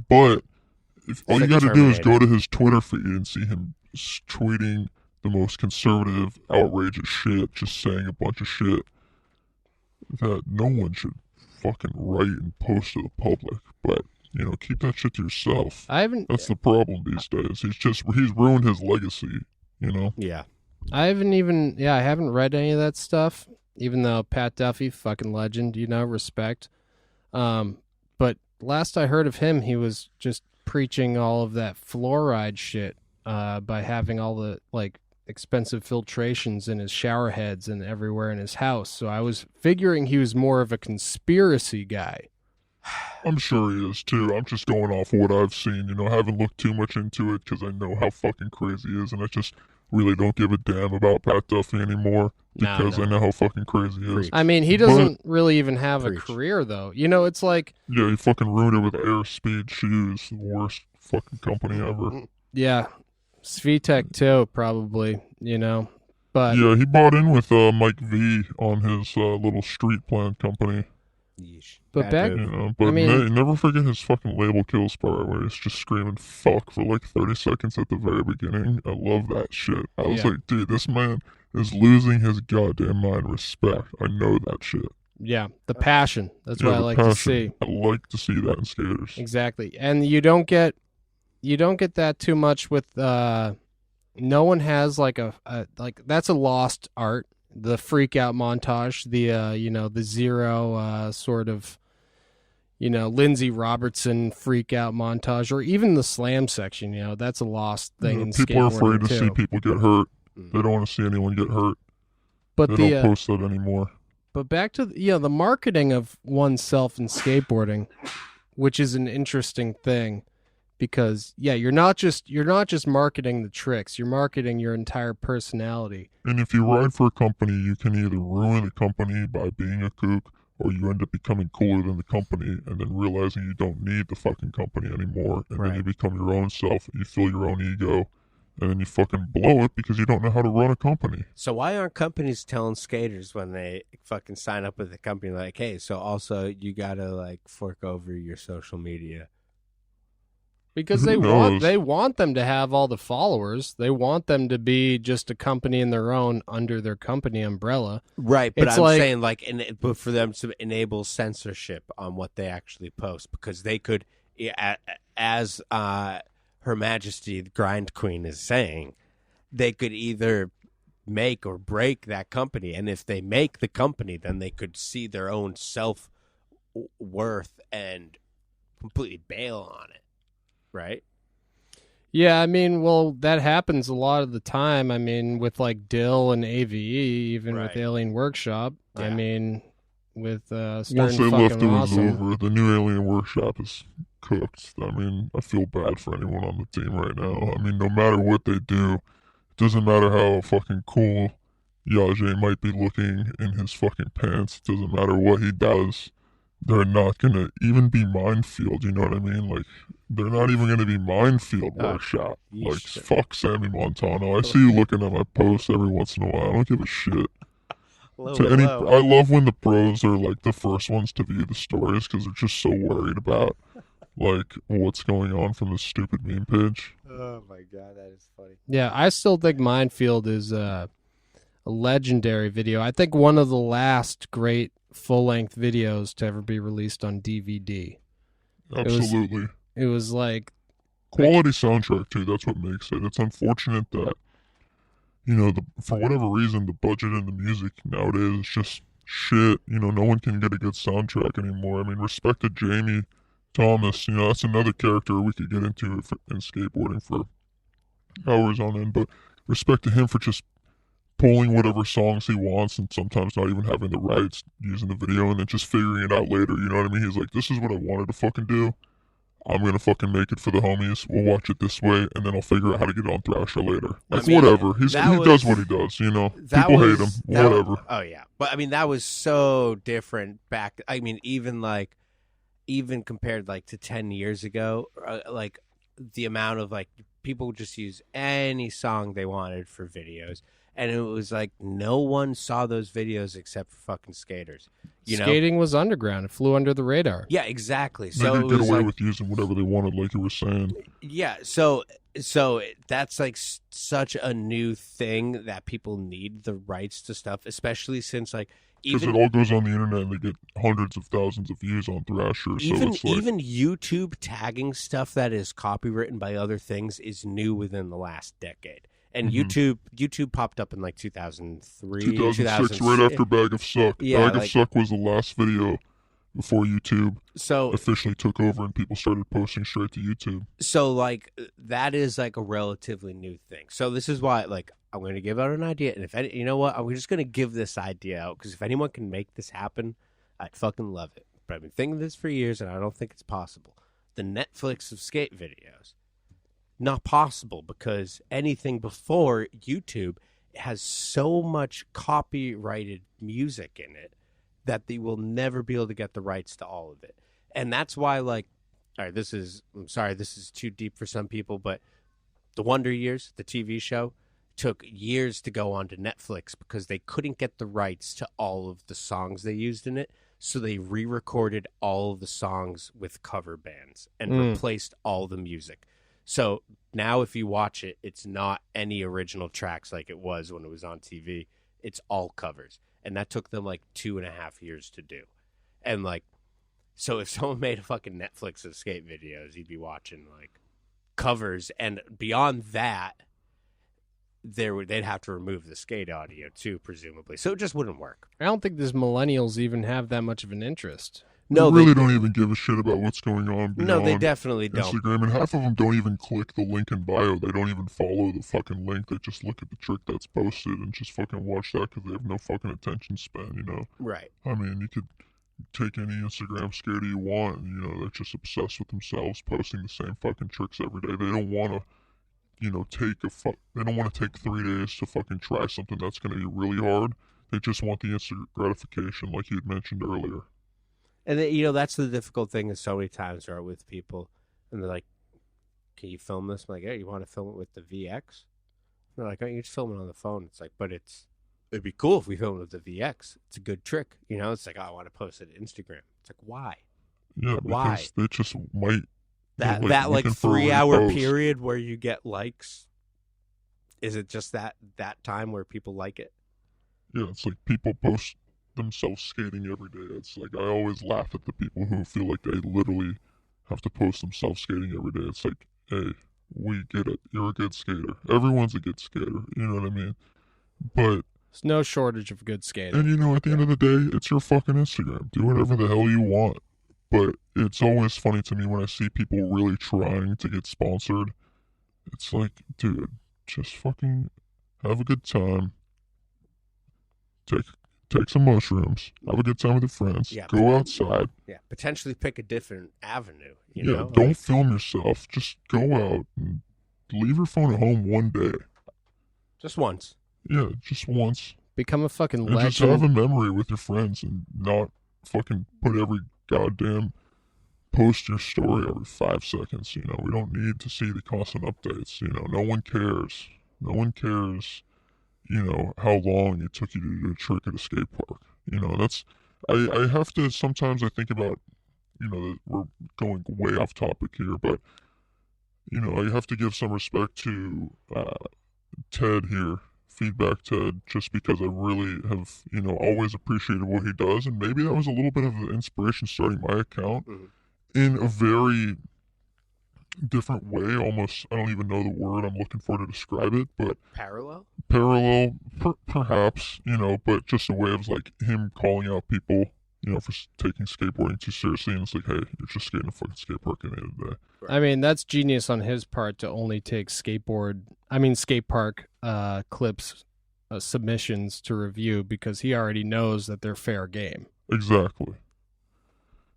But if all you like got to do is Terminator. go to his Twitter feed and see him tweeting the most conservative, outrageous shit, just saying a bunch of shit that no one should fucking write and post to the public. But, you know, keep that shit to yourself. I haven't That's the problem these days. He's ruined his legacy, you know? Yeah. I haven't read any of that stuff, even though Pat Duffy, fucking legend, you know, respect. But last I heard of him, he was just preaching all of that fluoride shit by having all the, like, expensive filtrations in his shower heads and everywhere in his house. So I was figuring he was more of a conspiracy guy. I'm sure he is too. I'm just going off of what I've seen, you know. I haven't looked too much into it because I know how fucking crazy he is, and I just really don't give a damn about Pat Duffy anymore because No. I know how fucking crazy he is. I mean, he doesn't really even have a Preach. career, though. You know, it's like, Yeah, he fucking ruined it with Airspeed Shoes, the worst fucking company ever. yeah, Svitek too, probably, you know. But Yeah, he bought in with Mike V on his little street plant company, Yeesh. But Bad back- you move. know. But I mean- never forget his fucking label kill part where he's just screaming "fuck" for like 30 seconds at the very beginning. I love that shit. I was Yeah. like, dude, this man is losing his goddamn mind. Respect. I know that shit. yeah, the passion. That's Yeah, what I the like passion. to see. I like to see that in skaters. Exactly. And you don't get that too much with no one has like a like that's a lost art. The freak out montage, the you know, the zero sort of, you know, Lindsey Robertson freak out montage, or even the slam section, you know, that's a lost thing in People are afraid skateboarding to see too. people get hurt. Mm. They don't want to see anyone get hurt. But They the don't post that anymore. But back to the marketing of oneself in skateboarding, which is an interesting thing, because you're not just marketing the tricks, you're marketing your entire personality. And if you ride for a company, you can either ruin the company by being a kook, or you end up becoming cooler than the company and then realizing you don't need the fucking company anymore. And then you become your own self, and you feel your own ego, and then you fucking blow it because you don't know how to run a company. So why aren't companies telling skaters when they fucking sign up with the company, like, hey, so also you gotta like fork over your social media? Because Who knows? they want them to have all the followers. They want them to be just a company in their own under their company umbrella. Right, but It's I'm like- saying like, but for them to enable censorship on what they actually post, because they could, as Her Majesty the Grind Queen is saying, they could either make or break that company. And if they make the company, then they could see their own self-worth and completely bail on it, right? Yeah, I mean, well, that happens a lot of the time. I mean, with like Dill and AVE, even with Right. Alien Workshop. Yeah. I mean, with Once Stern they left, fucking it was awesome. over. The new Alien Workshop is cooked. I mean, I feel bad for anyone on the team right now. I mean, no matter what they do, it doesn't matter how fucking cool Yajay might be looking in his fucking pants. It doesn't matter what he does. They're not gonna even be Minefield, you know what I mean? Like, they're not even gonna be Minefield Workshop. Like, yeesh. fuck Sammy Montano. I see you looking at my posts every once in a while. I don't give a shit. I love when the pros are like the first ones to view the stories because they're just so worried about like what's going on from the stupid meme page. Oh my god, that is funny. Yeah, I still think Minefield is a legendary video. I think one of the last great full-length videos to ever be released on DVD. Absolutely. It was like Quality soundtrack too, that's what makes it. It's unfortunate that, you know, for whatever reason, the budget in the music nowadays is just shit. You know, no one can get a good soundtrack anymore. I mean, respect to Jamie Thomas, you know, that's another character we could get into in skateboarding for hours on end, but respect to him for just pulling whatever songs he wants and sometimes not even having the rights using the video and then just figuring it out later, you know what I mean? He's like, this is what I wanted to fucking do. I'm gonna fucking make it for the homies. We'll watch it this way, and then I'll figure out how to get it on Thrasher later. Like, I mean, whatever. He does what he does, you know? People hate him. Whatever. Oh, yeah. But, I mean, that was so different back. I mean, even compared, like, to 10 years ago, like, the amount of, like, people would just use any song they wanted for videos. And it was like no one saw those videos except for fucking skaters. You know? Skating was underground. It flew under the radar. Yeah, exactly. They So could it get was away like, with using whatever they wanted, like you were saying. yeah. So that's like such a new thing that people need the rights to stuff, especially since like Because even it all goes on the internet and they get hundreds of thousands of views on Thrasher. So it's like, even YouTube tagging stuff that is copywritten by other things is new within the last decade. And YouTube popped up in like 2003, 2006, right after Bag of Suck. Yeah, Bag of Suck was the last video before YouTube So officially took over and people started posting straight to YouTube. So like that is like a relatively new thing. So this is why like I'm going to give out an idea, and if any, you know what, I'm just going to give this idea out because if anyone can make this happen, I'd fucking love it. But I've been thinking of this for years, and I don't think it's possible. The Netflix of skate videos, not possible because anything before YouTube has so much copyrighted music in it that they will never be able to get the rights to all of it, and that's why like. All right, I'm sorry, this is too deep for some people, but The Wonder Years, the TV show, took years to go onto Netflix because they couldn't get the rights to all of the songs they used in it, so they re-recorded all of the songs with cover bands and replaced all the music. So now if you watch it, it's not any original tracks like it was when it was on TV. It's all covers. And that took them like 2.5 years to do. And like, so if someone made a fucking Netflix of skate videos, you'd be watching like covers, and beyond that, they'd have to remove the skate audio too, presumably. So it just wouldn't work. I don't think these millennials even have that much of an interest. No, they really don't even give a shit about what's going on beyond No, they definitely don't. Instagram, and half of them don't even click the link in bio. They don't even follow the fucking link. They just look at the trick that's posted and just fucking watch that because they have no fucking attention span, you know? Right. I mean, you could take any Instagram skater you want, and, you know, they're just obsessed with themselves, posting the same fucking tricks every day. They don't want to, you know, they don't want to take 3 days to fucking try something that's going to be really hard. They just want the instant gratification, like you had mentioned earlier. And you know, that's the difficult thing is so many times are with people, and they're like, "Can you film this?" I'm like, "Yeah, you want to film it with the VX?" And they're like, "Oh, you just film it on the phone." It's like, but it'd be cool if we filmed it with the VX. It's a good trick, you know. It's like, oh, I want to post it to Instagram. It's like, why? Yeah, Why? because they just might. That looking for a 3-hour repost. period where you get likes, is it just that time where people like it? Yeah, it's like people post themselves skating every day. It's like I always laugh at the people who feel like they literally have to post themselves skating every day. It's like, hey, we get it. You're a good skater. Everyone's a good skater. You know what I mean? But There's no shortage of good skating. and you know, at the end of the day, it's your fucking Instagram. Do whatever the hell you want. But it's always funny to me when I see people really trying to get sponsored. It's like, dude, just fucking have a good time. Take some mushrooms. Have a good time with your friends. Yeah. Go outside. Yeah, potentially pick a different avenue. You Yeah, know? don't film yourself. Just go out and leave your phone at home one day. Just once. Yeah, just once. Become a fucking And just have a legend. memory with your friends and not fucking put every goddamn post your story every 5 seconds. You know, we don't need to see the constant updates. You know, no one cares. No one cares, you know, how long it took you to do a trick at a skate park. You know, that's, I have to, sometimes I think about, you know, that we're going way off topic here, but, you know, I have to give some respect to Ted here, Feedback Ted, just because I really have, you know, always appreciated what he does, and maybe that was a little bit of an inspiration starting my account in a very different way, almost, I don't even know the word I'm looking for to describe it, but Parallel? perhaps, you know, but just a way of like him calling out people, you know, for taking skateboarding too seriously, and it's like, hey, you're just skating a fucking skate park at the end of the day. I mean, that's genius on his part to only take skate park clips submissions to review, because he already knows that they're fair game. Exactly.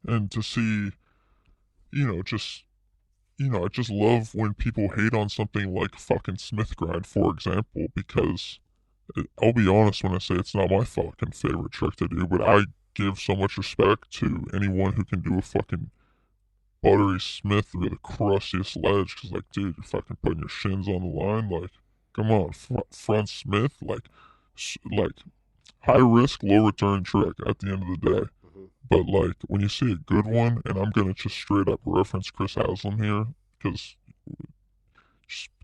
And to see, you know, I just love when people hate on something like fucking Smith Grind, for example, because I'll be honest when I say it's not my fucking favorite trick to do, but I give so much respect to anyone who can do a fucking buttery Smith through the crustiest ledge, because, like, dude, you're fucking putting your shins on the line, like, come on, front Smith, like high risk, low return trick at the end of the day. But, like, when you see a good one, and I'm going to just straight up reference Chris Haslam here, because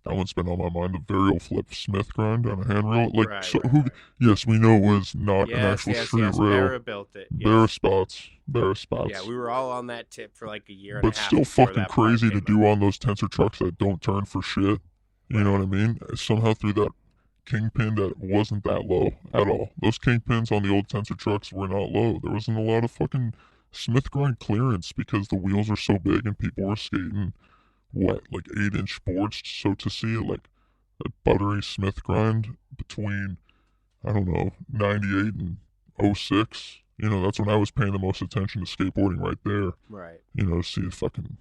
that one's been on my mind, the varial flip Smith grind on a handrail. Like, Right, so right, who, right. yes, we know it was not an actual street rail. Barra built it. Bare spots. Yeah, we were all on that tip for like a year and But a half. still before fucking that part crazy to came do on those tensor trucks that don't turn for shit. You know what I mean? Somehow through that kingpin that wasn't that low at all. Those kingpins on the old tensor trucks were not low. There wasn't a lot of fucking Smith grind clearance because the wheels are so big and people were skating, what, like 8-inch boards. So to see it like a buttery Smith grind between, I don't know, 98 and 06, you know, that's when I was paying the most attention to skateboarding right there. Right. You know, to see a fucking,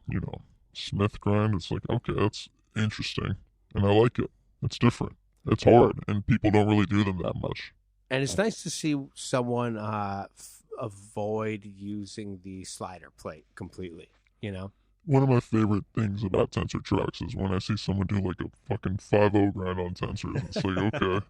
you know, Smith grind, it's like, okay, that's interesting. And I like it. It's different. It's hard, and people don't really do them that much. And it's nice to see someone avoid using the slider plate completely, you know? One of my favorite things about tensor trucks is when I see someone do like a fucking 5-0 grind on tensors. It's like, okay,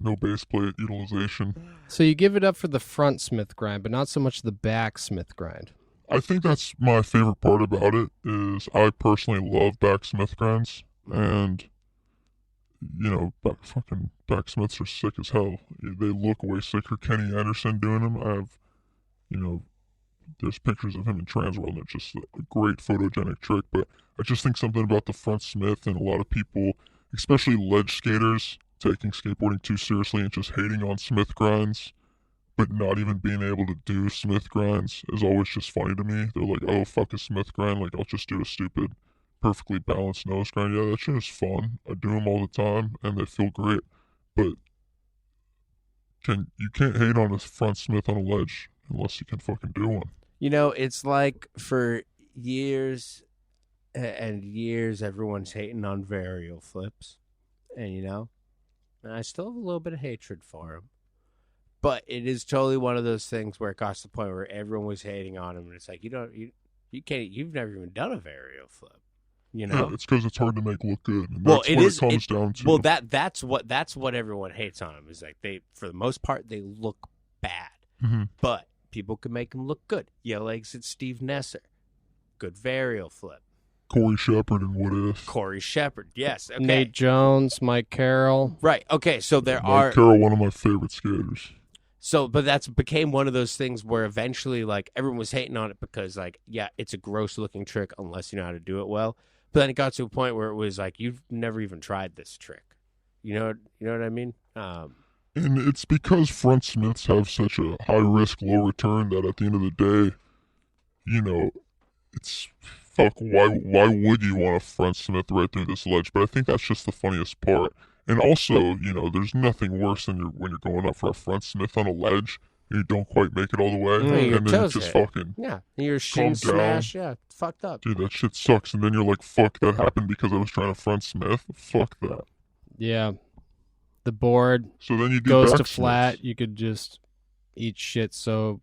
no base plate utilization. So you give it up for the front Smith grind, but not so much the back Smith grind. I think that's my favorite part about it is I personally love back Smith grinds, and you know, back Smiths are sick as hell. They look way sicker. Kenny Anderson doing them. I have, you know, there's pictures of him in Transworld, and it's just a great photogenic trick. But I just think something about the front Smith, and a lot of people, especially ledge skaters, taking skateboarding too seriously and just hating on Smith grinds, but not even being able to do Smith grinds is always just funny to me. They're like, oh, fuck a Smith grind. Like, I'll just do a stupid, perfectly balanced nose grind. Yeah, that shit is fun. I do them all the time, and they feel great. But you can't hate on a front Smith on a ledge unless you can fucking do one. You know, it's like for years and years, everyone's hating on varial flips. And, you know, and I still have a little bit of hatred for him. But it is totally one of those things where it got to the point where everyone was hating on him. And it's like, you've never even done a varial flip. You know? Yeah, it's because it's hard to make look good. And Well, that's what it comes down to. Well, that's what everyone hates on him is like for the most part, they look bad. Mm-hmm. But people can make them look good. Yellow Exit Steve Nesser. Good varial flip. Corey Shepard and What If. Corey Shepard, yes. Okay. Nate Jones, Mike Carroll. Right. Okay. So Mike Carroll, one of my favorite skaters. So, but that's became one of those things where eventually, like, everyone was hating on it because, like, yeah, it's a gross looking trick unless you know how to do it well. But then it got to a point where it was like, you've never even tried this trick. You know what I mean? And it's because front Smiths have such a high risk, low return that at the end of the day, it's fuck. Why would you want a front Smith right through this ledge? But I think that's just the funniest part. And also, there's nothing worse than when you're going up for a front Smith on a ledge and you don't quite make it all the way, your and then you toes just hit. fucking your shin calm down. smash. Yeah, it's fucked up. Dude, that shit sucks. And then you're like, fuck, that happened because I was trying to front Smith. Fuck that. Yeah. The board So then you do goes to back flat. Smiths. You could just eat shit so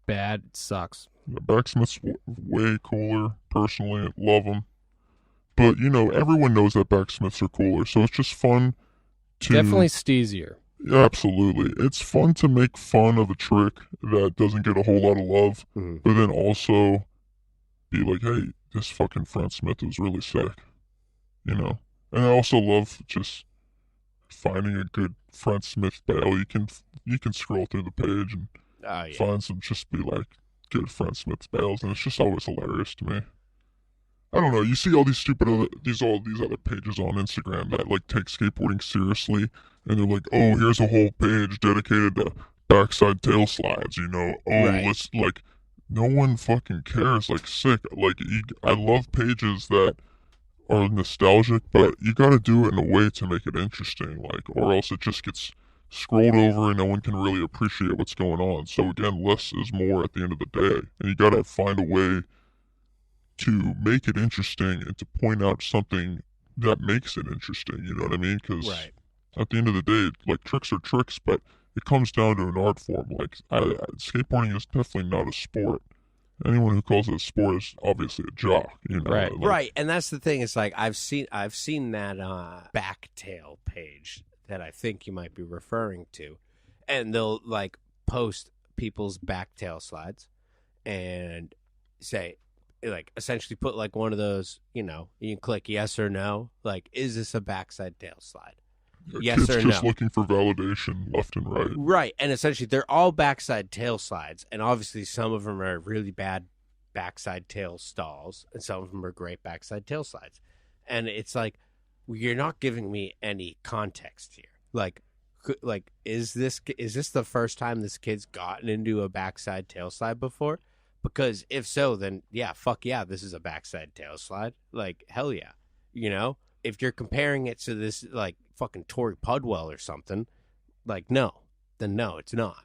bad it sucks. Yeah, backsmiths way cooler. Personally, love them. But everyone knows that backsmiths are cooler, so it's just fun to Definitely steezier. Yeah, absolutely. It's fun to make fun of a trick that doesn't get a whole lot of love, but then also be like, hey, this fucking front Smith was really sick. And I also love just finding a good front Smith bail. You can scroll through the page and find some just be like good front Smith bails, and it's just always hilarious to me. I don't know. You see all these all these other pages on Instagram that like take skateboarding seriously, and they're like, oh, here's a whole page dedicated to backside tail slides. Let's like, no one fucking cares. Like, sick. Like, I love pages that are nostalgic, but you got to do it in a way to make it interesting. Like, or else it just gets scrolled over and no one can really appreciate what's going on. So again, less is more at the end of the day, and you got to find a way to make it interesting and to point out something that makes it interesting, you know what I mean? Because at the end of the day, like, tricks are tricks, but it comes down to an art form. Like, skateboarding is definitely not a sport. Anyone who calls it a sport is obviously a jock, Right, like, right, and that's the thing. It's like I've seen that backtail page that I think you might be referring to, and they'll like post people's backtail slides and say, like, essentially put like one of those, you can click yes or no, like, is this a backside tail slide? Yes kids or just no. looking for validation left and right. Right, and essentially they're all backside tail slides, and obviously some of them are really bad backside tail stalls, and some of them are great backside tail slides. And it's like, you're not giving me any context here. Like is this the first time this kid's gotten into a backside tail slide before? Because if so, then yeah, fuck yeah, this is a backside tail slide. Like, hell yeah. If you're comparing it to this, like, fucking Tory Pudwell or something, like, no, then no, it's not.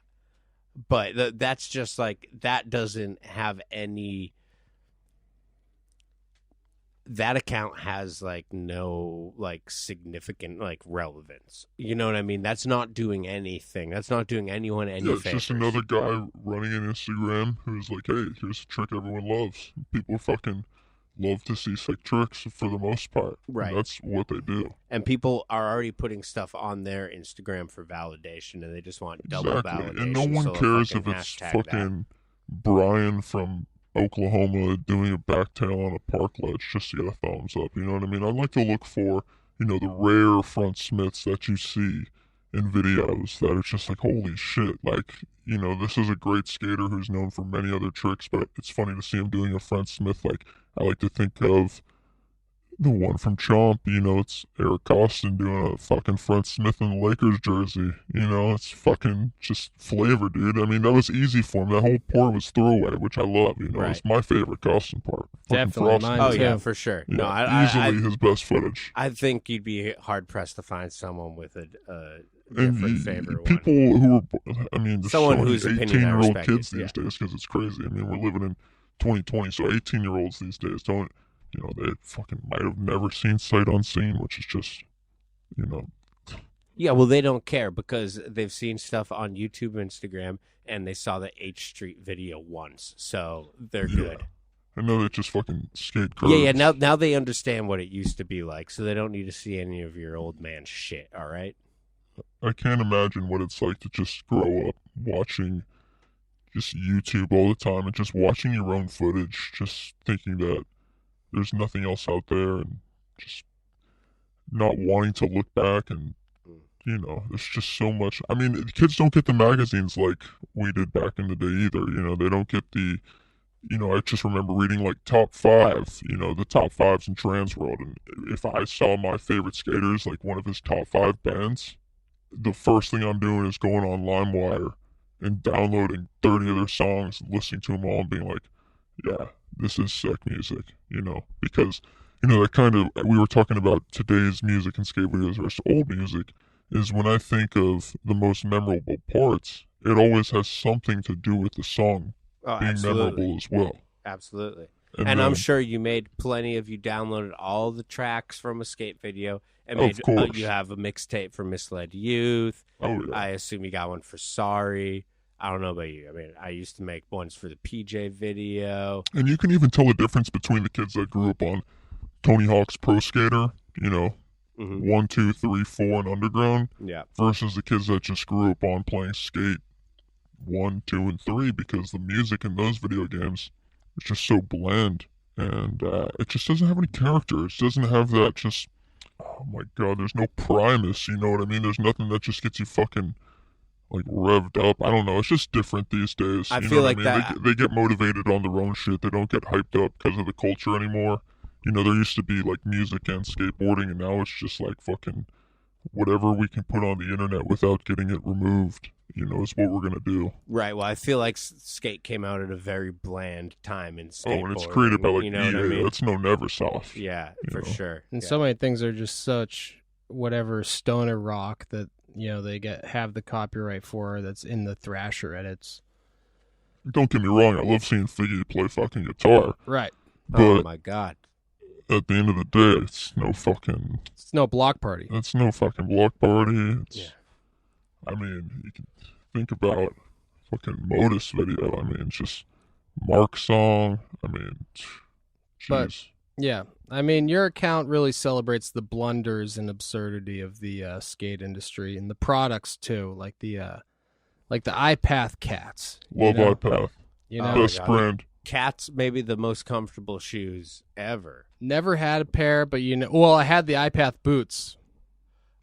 But that's just like, that doesn't have any, that account has like no like significant like relevance. You know what I mean? That's not doing anything. That's not doing anyone any favors. It's just another guy running an Instagram who's like, hey, here's a trick everyone loves. People fucking love to see sick tricks for the most part. Right. And that's what they do. And people are already putting stuff on their Instagram for validation, and they just want double validation. And no one cares if it's fucking Brian from Oklahoma doing a backtail on a park ledge just to get a thumbs up. You know what I mean? I like to look for, the rare front Smiths that you see in videos that are just like, holy shit, like, this is a great skater who's known for many other tricks, but it's funny to see him doing a front Smith. Like, I like to think of the one from Chomp, it's Eric Costin doing a fucking front Smith in the Lakers jersey. It's fucking just flavor, dude. I mean, that was easy for him. That whole part was throwaway, which I love, It's my favorite Costin part. Fucking Definitely Frosty. mine Oh, too. yeah, for sure. Yeah, No, I easily his best footage. I think you'd be hard-pressed to find someone with a And different favorite people one. who are, there's Someone so many whose opinion I 18-year-old respect kids is- these days because it's crazy. I mean, we're living in 2020, so 18-year-olds these days don't, they fucking might have never seen Sight Unseen, which is just, Yeah, well, they don't care because they've seen stuff on YouTube, Instagram, and they saw the H Street video once, so they're good. I know they just fucking skate curves. Yeah. Now they understand what it used to be like, so they don't need to see any of your old man shit. All right. I can't imagine what it's like to just grow up watching just YouTube all the time and just watching your own footage, just thinking that there's nothing else out there and just not wanting to look back and, there's just so much. I mean, kids don't get the magazines like we did back in the day either. They don't get the, I just remember reading like top five, the top fives in trans world. And if I saw my favorite skaters, like one of his top five bands, the first thing I'm doing is going on LimeWire and downloading 30 of their songs and listening to them all and being like, yeah, this is sick music, because, that kind of, we were talking about today's music and skate videos versus old music, is when I think of the most memorable parts, it always has something to do with the song being memorable as well. Absolutely. And And then, I'm sure you downloaded all the tracks from a skate video and Of made course. you have a mixtape for Misled Youth. oh yeah. I assume you got one for Sorry. I don't know about you. I mean, I used to make ones for the PJ video. And you can even tell the difference between the kids that grew up on Tony Hawk's Pro Skater, Mm-hmm. 1, 2, 3, 4, and Underground, Yeah. versus the kids that just grew up on playing Skate 1, 2, and 3, because the music in those video games is just so bland, and it just doesn't have any character. It doesn't have that just, oh my god, there's no Primus, you know what I mean? There's nothing that just gets you fucking, like, revved up. I don't know, it's just different these days. I You feel know like what I mean? that- They get motivated on their own shit. They don't get hyped up because of the culture anymore. There used to be, like, music and skateboarding, and now it's just, like, fucking whatever we can put on the internet without getting it removed, is what we're going to do. Right. Well, I feel like skate came out at a very bland time in skateboarding. Oh, and it's created by, like, you know EA. what I mean? That's no Neversoft. Yeah, you for know. sure. And Yeah. so many things are just such whatever stoner rock that they have the copyright for that's in the Thrasher edits. Don't get me wrong, I love seeing Figgy play fucking guitar, Right. Oh but my god. at the end of the day, it's no fucking Block Party. block party. It's, Yeah. I mean, you can think about fucking Modus video. I mean, just Mark song. I mean, But- jeez. Yeah. I mean, your account really celebrates the blunders and absurdity of the skate industry and the products too, like the iPath cats. Love iPath. You Oh know, my Best God. brand. Cats maybe the most comfortable shoes ever. never had a pair, but well, I had the iPath boots.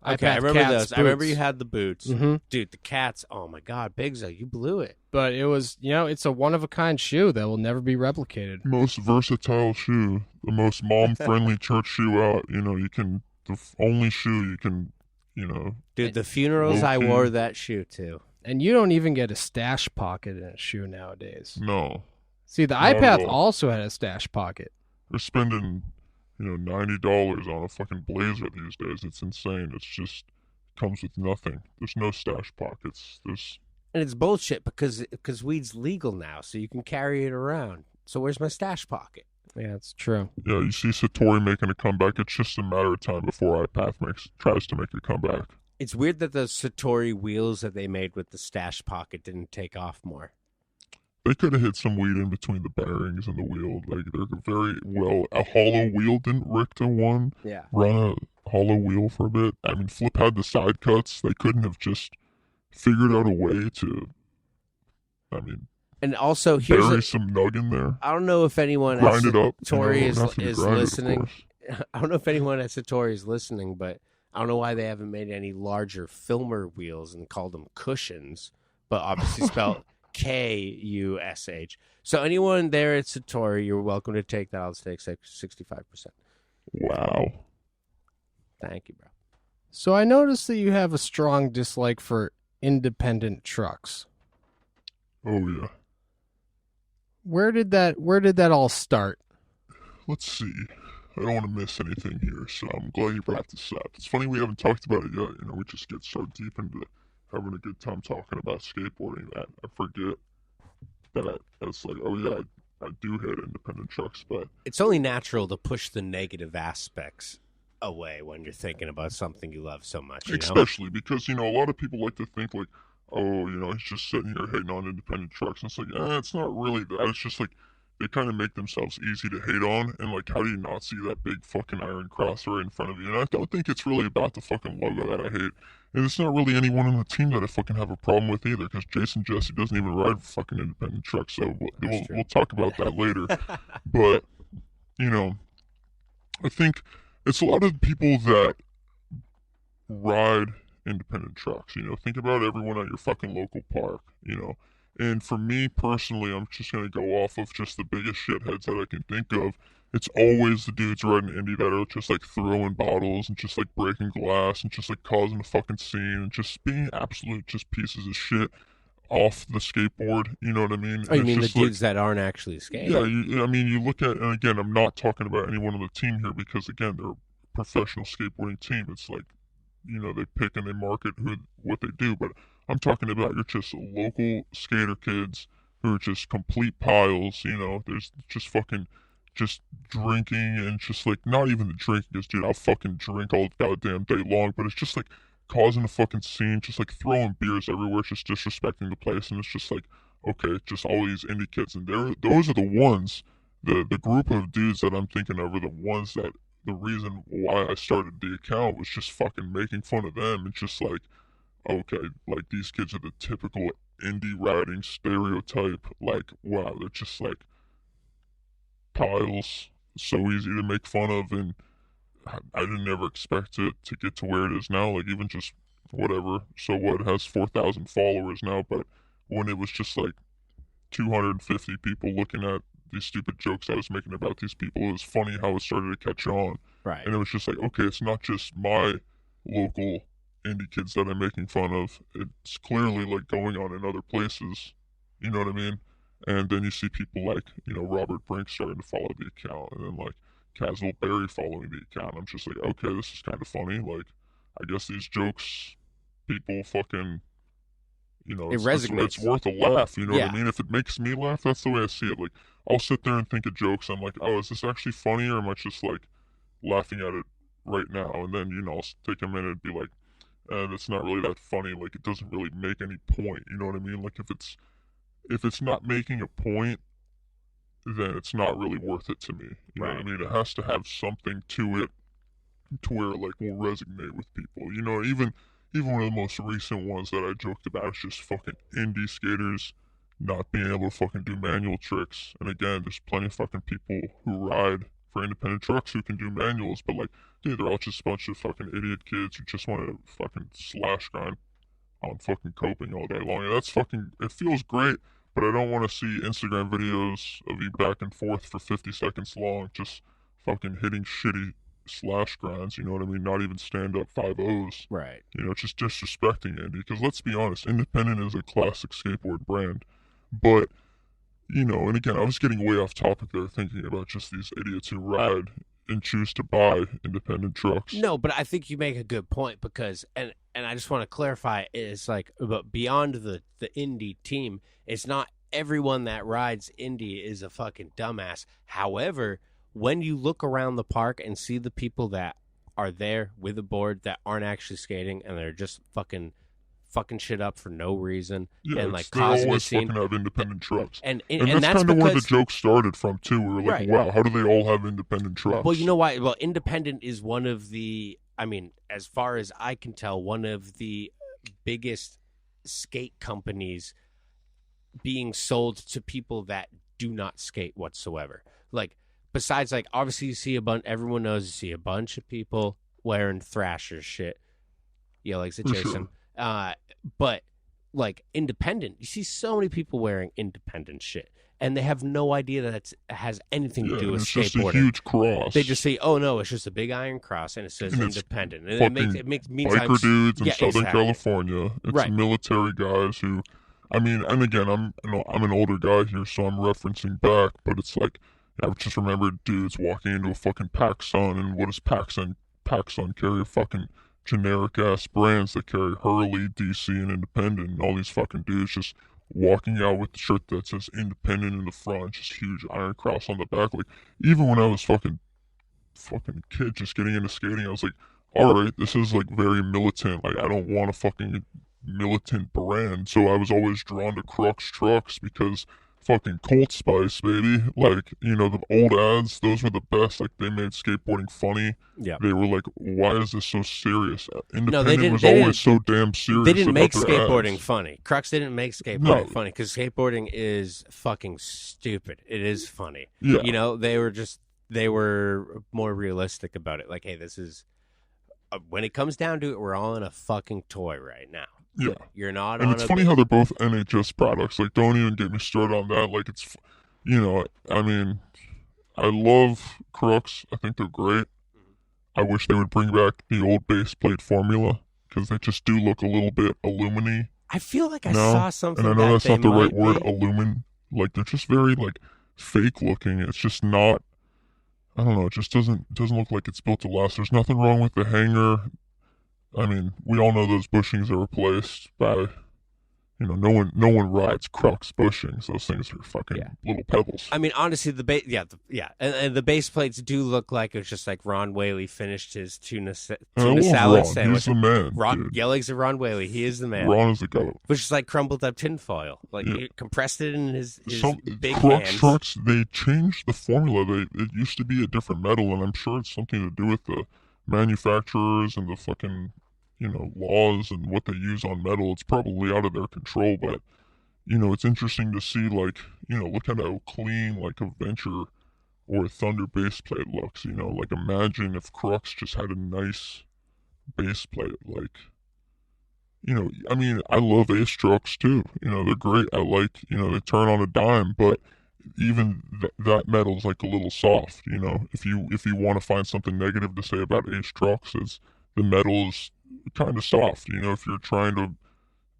Okay, I iPath remember Cats those. I remember boots. you had the boots. Mm-hmm. Dude, the cats, oh my god, Bigzo, you blew it. But it was, it's a one-of-a-kind shoe that will never be replicated. Most versatile shoe. The most mom-friendly church shoe out. The only shoe you can, Dude, the funerals I low-key. wore that shoe to. And you don't even get a stash pocket in a shoe nowadays. no. See, the Not at iPath all. also had a stash pocket. They're spending, $90 on a fucking blazer these days. It's insane. It's just comes with nothing. There's no stash pockets. And it's bullshit because weed's legal now, so you can carry it around. So where's my stash pocket? Yeah, it's true. Yeah, you see Satori making a comeback. It's just a matter of time before iPath tries to make a comeback. It's weird that the Satori wheels that they made with the stash pocket didn't take off more. They could have hit some weed in between the bearings and the wheel. Like, they're very well. A hollow wheel, didn't Richter one Yeah. run a hollow wheel for a bit? I mean, Flip had the side cuts. They couldn't have just figured out a way to, And also, bury some nug in there, I don't know if anyone at grind it up. Satori It has to be is grinded, of listening. course. I don't know if anyone at Satori is listening, but I don't know why they haven't made any larger filmer wheels and called them cushions, but obviously spelled Kush. So anyone there at Satori, you're welcome to take that. I'll take 65%. Wow. Thank you, bro. So I noticed that you have a strong dislike for independent trucks. Oh, yeah. Where did that all start? Let's see. I don't want to miss anything here, so I'm glad you brought this up. It's funny we haven't talked about it yet. We just get so deep into having a good time talking about skateboarding that I forget that it's like, oh yeah, I do hate independent trucks, but It's only natural to push the negative aspects away when you're thinking about something you love so much. You know? especially because, a lot of people like to think like, oh, he's just sitting here hating on independent trucks. And it's like, it's not really that. It's just like, they kind of make themselves easy to hate on, and like, how do you not see that big fucking iron cross right in front of you? And I don't think it's really about the fucking logo that I hate, and it's not really anyone on the team that I fucking have a problem with either, because Jason Jesse doesn't even ride fucking independent trucks, so we'll talk about that later. But I think it's a lot of people that ride independent trucks. Think about everyone at your fucking local park. And for me personally, I'm just gonna go off of just the biggest shitheads that I can think of. It's always the dudes riding indie that are just like throwing bottles and just like breaking glass and just like causing a fucking scene and just being absolute just pieces of shit off the skateboard. You know what I mean? Oh, you It's mean the just like, dudes that aren't actually skating? yeah, I mean, you look at, and again, I'm not talking about anyone on the team here because, again, they're a professional skateboarding team. It's like, they pick and they market what they do. But I'm talking about you're just local skater kids who are just complete piles. There's just fucking just drinking and just like not even the drinking is, dude. I'll fucking drink all goddamn day long, but it's just like causing a fucking scene, just like throwing beers everywhere, just disrespecting the place, and it's just like, okay, just all these indie kids, and those are the ones, the group of dudes that I'm thinking of are the ones that the reason why I started the account was just fucking making fun of them and just like, okay, like these kids are the typical indie riding stereotype, like wow, they're just like piles, so easy to make fun of, and I didn't ever expect it to get to where it is now. Like even just whatever. So what, it has 4,000 followers now, but when it was just like 250 people looking at these stupid jokes I was making about these people, it was funny how it started to catch on. Right. And it was just like, okay, it's not just my local indie kids that I'm making fun of. It's clearly like going on in other places. You know what I mean? And then you see people like, Robert Brink starting to follow the account, and then like Caswell Berry following the account. I'm just like, okay, this is kind of funny. Like, I guess these jokes, people fucking, It it's resonates. worth a laugh. You know Yeah. what I mean? If it makes me laugh, that's the way I see it. Like, I'll sit there and think of jokes. I'm like, oh, is this actually funny, or am I just like laughing at it right now? And then, I'll take a minute and be like, that's not really that funny. Like, it doesn't really make any point. You know what I mean? Like, if it's not making a point, then it's not really worth it to me. You know what I mean? It has to have something to it to where it like will resonate with people. Even one of the most recent ones that I joked about is just fucking indie skaters not being able to fucking do manual tricks. And again, there's plenty of fucking people who ride for independent trucks who can do manuals, but like, dude, they're all just a bunch of fucking idiot kids who just want to fucking slash grind on fucking coping all day long. And that's fucking, it feels great, but I don't want to see Instagram videos of you back and forth for 50 seconds long, just fucking hitting shitty slash grinds, you know what I mean? Not even stand up 5-0s. Right. Just disrespecting it. Because let's be honest, Independent is a classic skateboard brand. But, and again, I was getting way off topic there thinking about just these idiots who ride and choose to buy independent trucks. No, but I think you make a good point because, and I just want to clarify, it's like, but beyond the indie team, it's not everyone that rides indie is a fucking dumbass. However, when you look around the park and see the people that are there with a board that aren't actually skating and they're just fucking shit up for no reason, yeah, and like they causing a always scene, fucking have independent trucks. and that's that's kind of where the because joke started from too. We were like, Right. wow, how do they all have independent trucks? Well, you know why? Well, independent is one of the, I mean, as far as I can tell, one of the biggest skate companies being sold to people that do not skate whatsoever. Like, besides, like, obviously you see everyone knows you see a bunch of people wearing Thrasher shit. Yeah, like For Jason. But, like, independent, you see so many people wearing independent shit. And they have no idea that it has anything to do with it's skateboarding. just a huge cross. They just say, "Oh no, it's just a big iron cross," and it says And it's independent. And fucking it makes me biker dudes in yeah, Southern exactly. California. It's Right. military guys who, I mean, and again, I'm an older guy here, so I'm referencing back, but it's like, I just remember dudes walking into a fucking PacSun, and what does PacSun carry? Fucking generic ass brands that carry Hurley, DC, and Independent, and all these fucking dudes just walking out with the shirt that says Independent in the front, just huge iron cross on the back. Like, even when I was fucking kid just getting into skating, I was like, alright, this is like very militant. Like, I don't want a fucking militant brand. So I was always drawn to Crux trucks because fucking Colt Spice, baby. Like, the old ads, those were the best. Like, they made skateboarding funny. Yeah. They were like, why is this so serious? Independent didn't- was they always didn't- so damn serious. They didn't make about their skateboarding ads. funny. Crux didn't make skateboarding No. funny because skateboarding is fucking stupid. It is funny. Yeah. They were more realistic about it. Like, hey, this is when it comes down to it, we're all in a fucking toy right now. Yeah. You're not And on it's a funny how they're both NHS products. Like, don't even get me started on that. Like, it's, I mean, I love Crooks. I think they're great. I wish they would bring back the old base plate formula because they just do look a little bit aluminy. I feel like I now. saw something. And I know that that's they not the right might word, be. alumin. Like, they're just very, like, fake looking. It's just not, I don't know, it just doesn't look like it's built to last. There's nothing wrong with the hanger. I mean, we all know those bushings are replaced by, no one rides Crux bushings. Those things are fucking little pebbles. I mean, honestly, the base, and the base plates do look like it's just like Ron Whaley finished his tuna I love salad Ron. sandwich. He's the man, Ron, dude. Yellegs of Ron Whaley. He is the man. Ron is the goat. Which is like crumbled up tinfoil. Like he compressed it in his big Crux hands. trucks, they changed the formula. It used to be a different metal, and I'm sure it's something to do with the manufacturers and the fucking, laws and what they use on metal. It's probably out of their control, but it's interesting to see, like, look at how clean, like, a Venture or a Thunder base plate looks, like, imagine if Crux just had a nice base plate, like, I mean, I love Ace trucks too, they're great. I like, they turn on a dime, but even that metal's like a little soft, if you want to find something negative to say about Ace trucks, is the metal is kind of soft, if you're trying to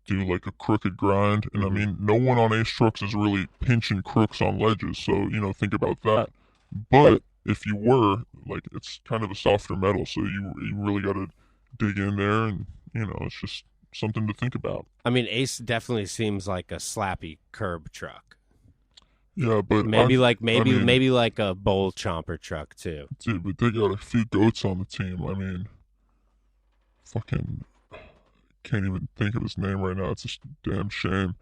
do like a crooked grind. And I mean, no one on Ace trucks is really pinching crooks on ledges, so think about that. But if you were, like, it's kind of a softer metal, so you really got to dig in there, and it's just something to think about. I mean, Ace definitely seems like a slappy curb truck. Yeah, but maybe like a bowl chomper truck too. Dude, but they got a few goats on the team. I mean, fucking can't even think of his name right now. It's a damn shame.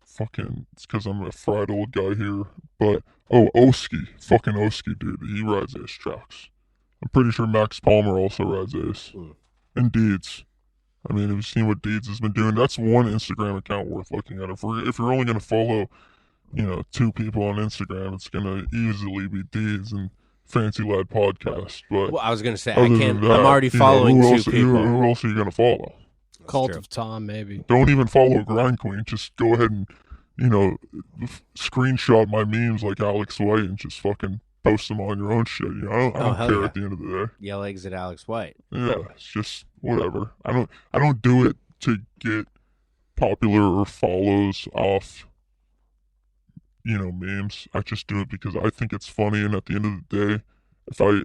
Fucking, it's because I'm a fried old guy here. But, Oski. Fucking Oski, dude. He rides Ace trucks. I'm pretty sure Max Palmer also rides Ace. And Deeds. I mean, have you seen what Deeds has been doing? That's one Instagram account worth looking at. If you're only going to follow, 2 people on Instagram, it's going to easily be Deeds and Fancy Lad Podcast. But well, I was going to say, I'm already following 2 people. Who else are you going to follow? Cult of Tom, maybe. Don't even follow Grind Queen. Just go ahead and, screenshot my memes like Alex White and just fucking post them on your own shit. I don't care at the end of the day. Yell eggs at Alex White. Yeah, it's just whatever. I don't do it to get popular or follows off, memes. I just do it because I think it's funny, and at the end of the day, if I,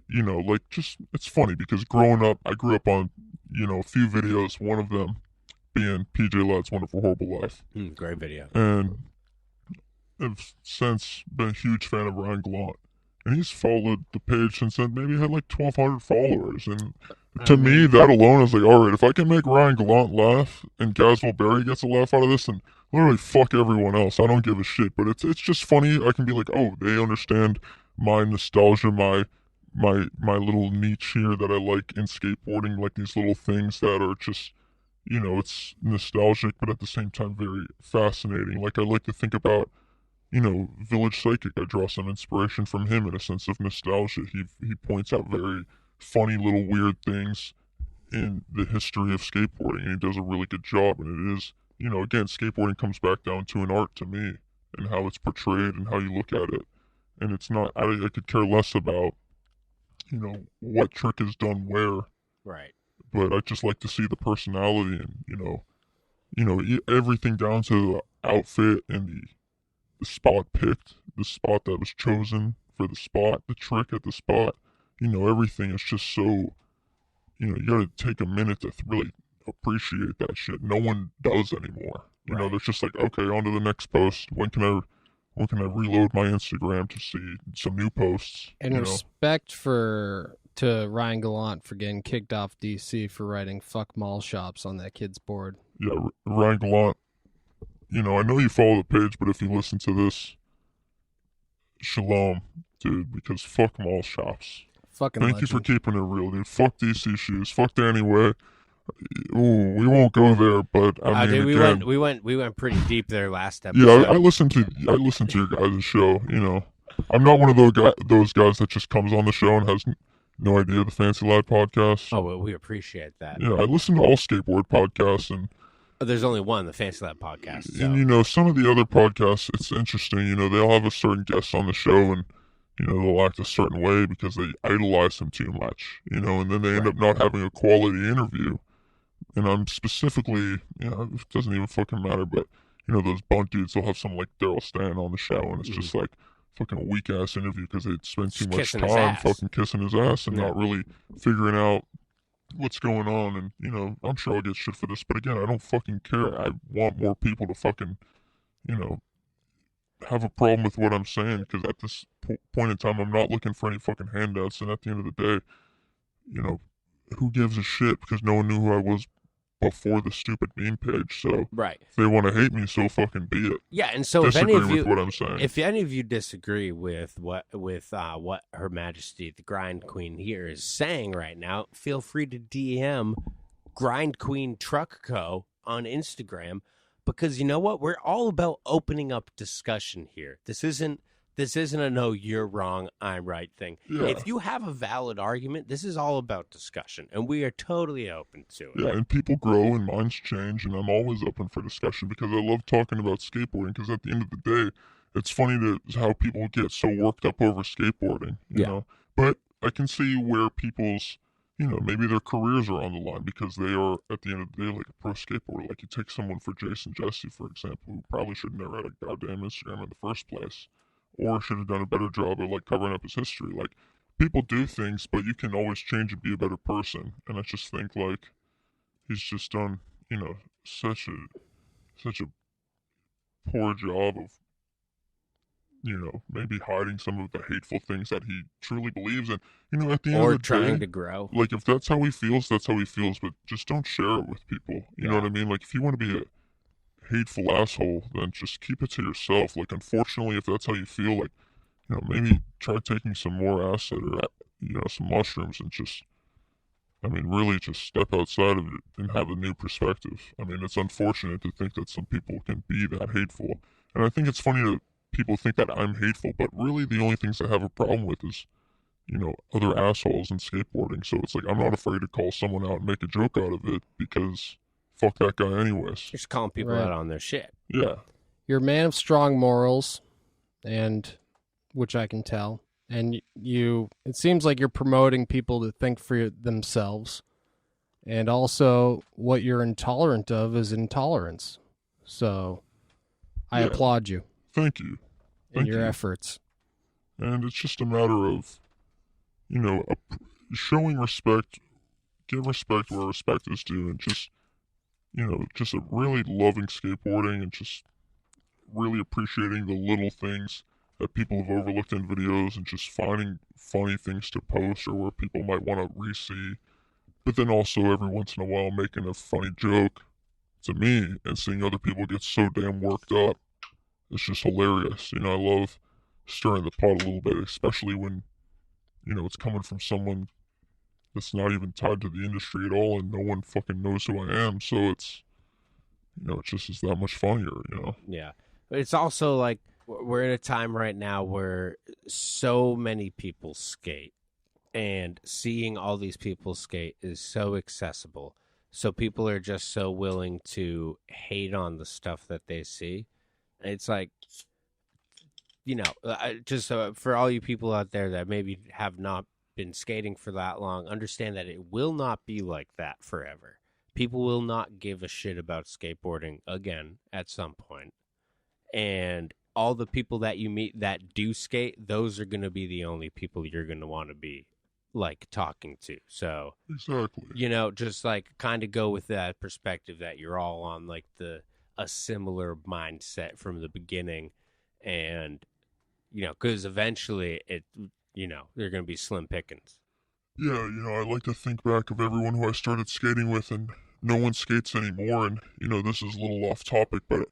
it's funny because growing up, I grew up on, a few videos, one of them being PJ Ladd's Wonderful Horrible Life. Great video. And I've since been a huge fan of Ryan Gallant. And he's followed the page since then, maybe had like 1,200 followers. And to me, that alone is like, alright, if I can make Ryan Gallant laugh and Gazville Berry gets a laugh out of this, then literally fuck everyone else. I don't give a shit. But it's just funny. I can be like, oh, they understand my nostalgia, my little niche here that I like in skateboarding, like these little things that are just, it's nostalgic, but at the same time very fascinating. Like, I like to think about, Village Psychic. I draw some inspiration from him in a sense of nostalgia. He points out very funny little weird things in the history of skateboarding, and he does a really good job. And it is, again, skateboarding comes back down to an art to me, and how it's portrayed and how you look at it. And it's not, I could care less about, what trick is done where. Right. But I just like to see the personality and, everything down to the outfit and the spot picked, the spot that was chosen for the spot, the trick at the spot. Everything is just so, you gotta take a minute to really appreciate that shit. No one does anymore. They're just like, okay, on to the next post. When can I reload my Instagram to see some new posts? And respect to Ryan Gallant for getting kicked off DC for writing "fuck mall shops" on that kid's board. Yeah, Ryan Gallant. I know you follow the page, but if you listen to this, shalom, dude, because fuck mall shops. Fucking Thank legend. you for keeping it real, dude. Fuck DC shoes. Fuck Danny Way. Ooh, we won't go there, but I mean, dude, again, we went pretty deep there last episode. yeah, I listened to your guys' show. I'm not one of those guys that just comes on the show and has no idea the Fancy Lad podcast. Oh, well, we appreciate that. Yeah, I listen to all skateboard podcasts, and There's only one, the Fancy Lab podcast. So. And, you know, some of the other podcasts, it's interesting, you know, they'll have a certain guest on the show and, you know, they'll act a certain way because they idolize him too much, you know, and then they end up not having a quality interview. And I'm specifically, you know, it doesn't even fucking matter, but, you know, those bunt dudes, they'll have some like Daryl Stan on the show and it's just like fucking a weak ass interview because they spend too much time fucking kissing his ass and not really figuring out what's going on. And, you know, I'm sure I'll get shit for this, but again, I don't fucking care. I want more people to fucking, you know, have a problem with what I'm saying because at this point in time, I'm not looking for any fucking handouts. And at the end of the day, you know, who gives a shit because no one knew who I was before the stupid meme page. So if they want to hate me, so fucking be it. Yeah, and so if any of you, what I'm saying. If any of you disagree with what Her Majesty the Grind Queen here is saying right now, feel free to DM Grind Queen Truck Co. on Instagram, because you know what? We're all about opening up discussion here. This isn't a no, you're wrong, I'm right thing. Yeah. If you have a valid argument, this is all about discussion, and we are totally open to it. Yeah, and people grow and minds change, and I'm always open for discussion because I love talking about skateboarding because at the end of the day, it's funny how people get so worked up over skateboarding, you know? But I can see where people's, you know, maybe their careers are on the line because they are, at the end of the day, like a pro skateboarder. Like you take someone for Jason Jesse, for example, who probably should have never had a goddamn Instagram in the first place. Or should have done a better job of like covering up his history. Like people do things, but you can always change and be a better person. And I just think like he's just done, you know, such a poor job of, you know, maybe hiding some of the hateful things that he truly believes in. You know, at the end of the day, trying to grow. Like if that's how he feels, that's how he feels. But just don't share it with people. You know what I mean? Like if you want to be a hateful asshole, then just keep it to yourself. Like unfortunately, if that's how you feel, like, you know, maybe try taking some more acid or, you know, some mushrooms and just, I mean, really just step outside of it and have a new perspective. I mean, it's unfortunate to think that some people can be that hateful, and I think it's funny that people think that I'm hateful, but really the only things I have a problem with is, you know, other assholes in skateboarding. So it's like I'm not afraid to call someone out and make a joke out of it because fuck that guy anyways. Just calling people out on their shit. Yeah. You're a man of strong morals, and which I can tell. And it seems like you're promoting people to think for themselves. And also what you're intolerant of is intolerance. So I applaud you. Thank you. In your efforts. And it's just a matter of, you know, showing respect, give respect where respect is due, and just, you know, just a really loving skateboarding and just really appreciating the little things that people have overlooked in videos and just finding funny things to post or where people might want to re-see. But then also every once in a while making a funny joke to me and seeing other people get so damn worked up. It's just hilarious. You know, I love stirring the pot a little bit, especially when, you know, it's coming from someone that's not even tied to the industry at all and no one fucking knows who I am. So it's, you know, it just is that much funnier, you know? Yeah. But it's also like we're in a time right now where so many people skate, and seeing all these people skate is so accessible. So people are just so willing to hate on the stuff that they see. It's like, you know, just for all you people out there that maybe have not been skating for that long, understand that it will not be like that forever. People will not give a shit about skateboarding again at some point. And all the people that you meet that do skate, those are going to be the only people you're going to want to be like talking to. So, exactly. You know, just like kind of go with that perspective that you're all on like a similar mindset from the beginning. And, you know, because eventually you know, they're going to be slim pickings. Yeah, you know, I like to think back of everyone who I started skating with, and no one skates anymore. And, you know, this is a little off topic, but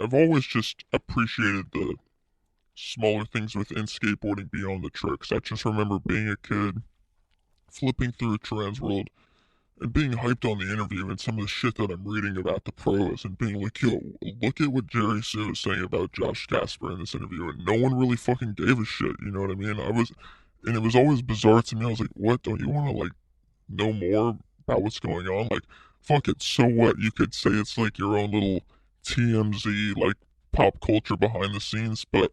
I've always just appreciated the smaller things within skateboarding beyond the tricks. I just remember being a kid, flipping through a trans world, and being hyped on the interview and some of the shit that I'm reading about the pros and being like, yo, look at what Jerry Sue is saying about Josh Casper in this interview, and no one really fucking gave a shit, you know what I mean? And it was always bizarre to me. I was like, what, don't you want to, like, know more about what's going on? Like, fuck it, so what? You could say it's like your own little TMZ, like pop culture behind the scenes, but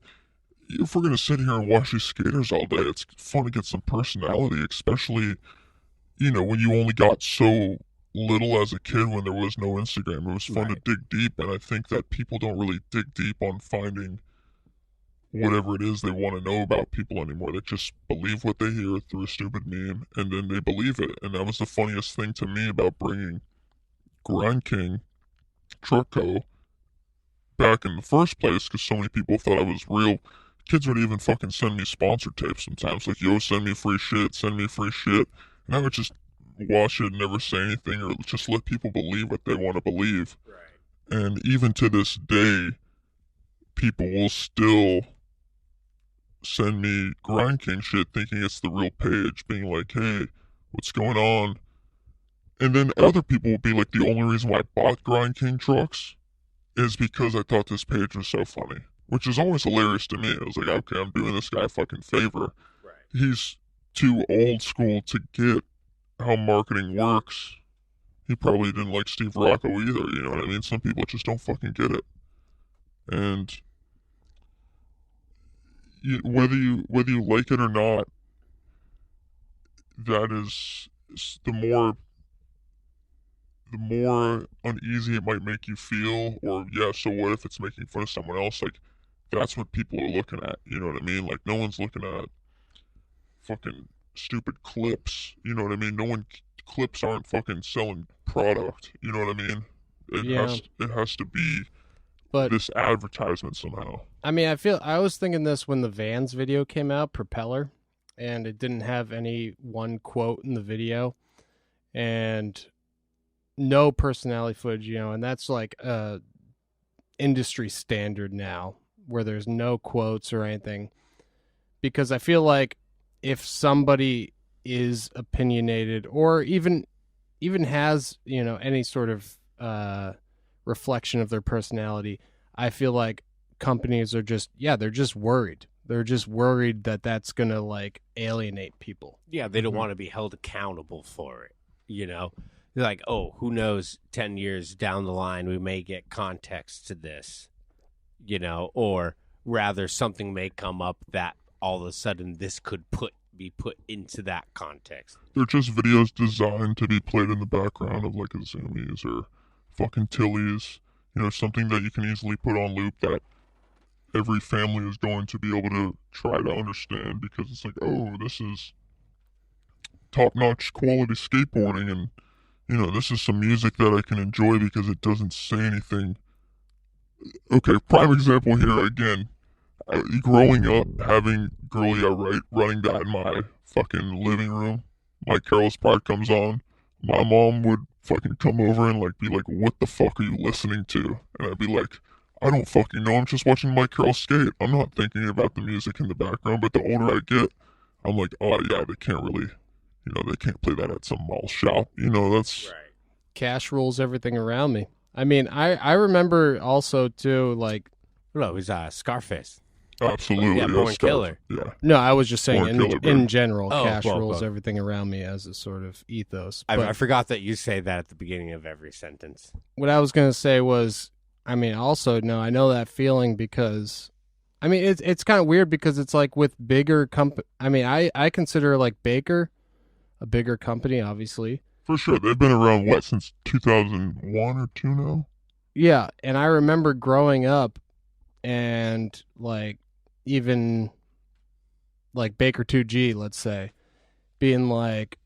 if we're gonna sit here and watch these skaters all day, it's fun to get some personality, especially, you know, when you only got so little as a kid when there was no Instagram. It was fun to dig deep, and I think that people don't really dig deep on finding whatever it is they want to know about people anymore. They just believe what they hear through a stupid meme, and then they believe it. And that was the funniest thing to me about bringing Grind King Truck Co. back in the first place, because so many people thought I was real. Kids would even fucking send me sponsor tapes sometimes, like, yo, send me free shit, send me free shit. And I would just watch it and never say anything, or just let people believe what they want to believe. Right. And even to this day, people will still send me Grind King shit thinking it's the real page, being like, hey, what's going on? And then other people will be like, the only reason why I bought Grind King trucks is because I thought this page was so funny, which is always hilarious to me. I was like, okay, I'm doing this guy a fucking favor. Right. He's too old school to get how marketing works. He probably didn't like Steve Rocco either, you know what I mean? Some people just don't fucking get it. And whether you like it or not, that is the more uneasy it might make you feel, or yeah, so what if it's making fun of someone else? Like, that's what people are looking at, you know what I mean? Like, no one's looking at fucking stupid clips, you know what I mean? Clips aren't fucking selling product, you know what I mean? It has to be this advertisement somehow. I mean, I was thinking this when the Vans video came out, Propeller, and it didn't have any one quote in the video, and no personality footage, you know, and that's like industry standard now, where there's no quotes or anything, because I feel like if somebody is opinionated or even has, you know, any sort of reflection of their personality, I feel like companies are they're just worried. They're just worried that that's going to, like, alienate people. Yeah, they don't want to be held accountable for it, you know? They're like, oh, who knows, 10 years down the line, we may get context to this, you know? Or rather, something may come up that all of a sudden this could be put into that context. They're just videos designed to be played in the background of, like, a Zoomies or fucking Tillies. You know, something that you can easily put on loop that every family is going to be able to try to understand, because it's like, oh, this is top-notch quality skateboarding, and, you know, this is some music that I can enjoy because it doesn't say anything. Okay, prime example here again. Growing up, having Girlie I Write running that in my fucking living room, Mike Carroll's part comes on, my mom would fucking come over and, like, be like, what the fuck are you listening to? And I'd be like, I don't fucking know, I'm just watching Mike Carroll skate. I'm not thinking about the music in the background. But the older I get, I'm like, oh yeah, they can't really, you know, they can't play that at some mall shop. You know, that's... Right. Cash rules everything around me. I mean, I remember also, too, like... No, it was Scarface. Absolutely. Yeah, Born Killer. Yeah. No, I was just saying in general, Oh, cash well, rules everything around me as a sort of ethos. I forgot that you say that at the beginning of every sentence. What I was going to say was, I mean, also, no, I know that feeling because, I mean, it's kind of weird because it's like with bigger company. I mean, I consider, like, Baker a bigger company, obviously. For sure. They've been around, what, since 2001 or 2 now? Yeah, and I remember growing up and, like, even like Baker 2G, let's say, being like,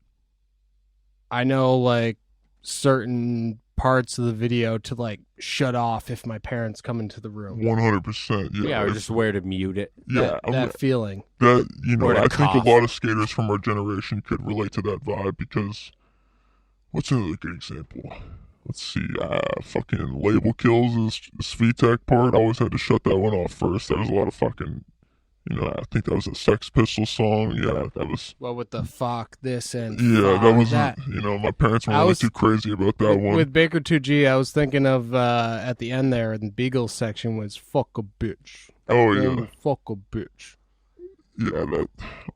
I know, like, certain parts of the video to, like, shut off if my parents come into the room. 100%. Yeah. Yeah, or just where to mute it. Yeah. That feeling. That, you know, I cough. think a lot of skaters from our generation could relate to that vibe, because what's another good example? Let's see, fucking Label Kills is Svitek part. I always had to shut that one off first. There was a lot of fucking, you know, I think that was a Sex Pistols song. Yeah, that was... Well, with the fuck this and yeah, fuck that was, that. You know, my parents were really too crazy about that one. With Baker 2G, I was thinking of, at the end there, in the Beagle section was fuck a bitch. Oh, yeah. Fuck a bitch. Yeah, that,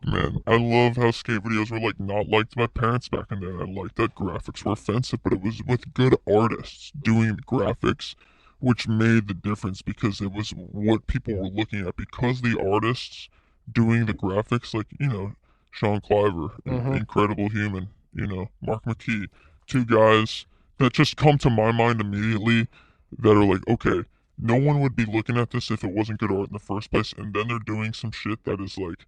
man, I love how skate videos were like not liked by parents back in the day. I liked that graphics were offensive, but it was with good artists doing the graphics, which made the difference because it was what people were looking at. Because the artists doing the graphics, like, Sean Cliver, Incredible Human, Mark McKee, two guys that just come to my mind immediately that are like, okay, no one would be looking at this if it wasn't good art in the first place, and then they're doing some shit that is like,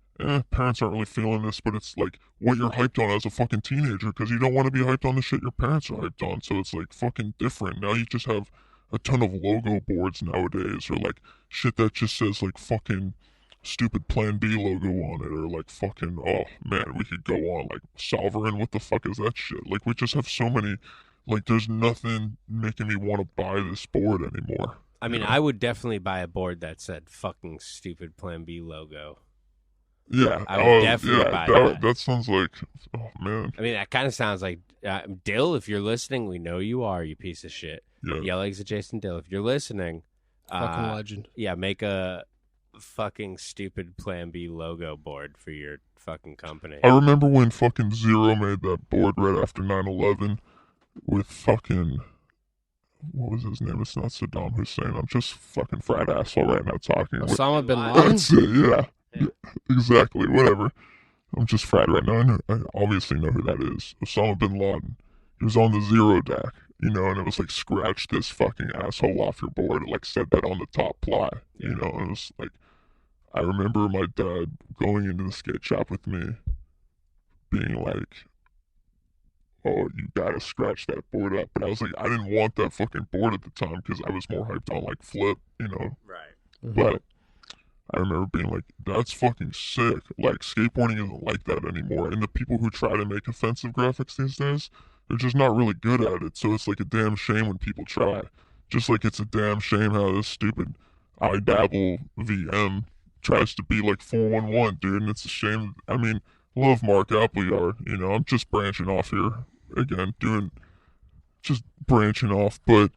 parents aren't really feeling this, but it's like what you're hyped on as a fucking teenager, because you don't want to be hyped on the shit your parents are hyped on, so it's like fucking different. Now you just have a ton of logo boards nowadays, or like shit that just says like fucking stupid Plan B logo on it, or like fucking, oh man, we could go on, like Sovereign, what the fuck is that shit? Like, we just have so many, like, there's nothing making me want to buy this board anymore. I mean, I would definitely buy a board that said fucking stupid Plan B logo. Yeah, I would definitely buy that. That sounds like, oh man. I mean, that kind of sounds like Dill. If you're listening, we know you are, you piece of shit. Yeah. Yell eggs at Jason Dill. If you're listening, Fucking legend. Yeah, make a fucking stupid Plan B logo board for your fucking company. I remember when fucking Zero made that board right after 9/11 with fucking, what was his name? It's not Saddam Hussein. I'm just fucking frat asshole right now talking. Osama bin Laden. That's it, yeah. Exactly, whatever. I'm just frat right now. I obviously know who that is. Osama bin Laden. He was on the Zero deck, and it was like, scratch this fucking asshole off your board. It like said that on the top ply, and it was like, I remember my dad going into the skate shop with me being like, oh, you gotta scratch that board up. But I was like, I didn't want that fucking board at the time because I was more hyped on like Flip, Right. But I remember being like, that's fucking sick. Like, skateboarding isn't like that anymore. And the people who try to make offensive graphics these days, they're just not really good at it. So it's like a damn shame when people try. Just like it's a damn shame how this stupid iDabble VM tries to be like 411, dude. And it's a shame. I mean, love Mark Appleyard. I'm just branching off here again, just branching off, but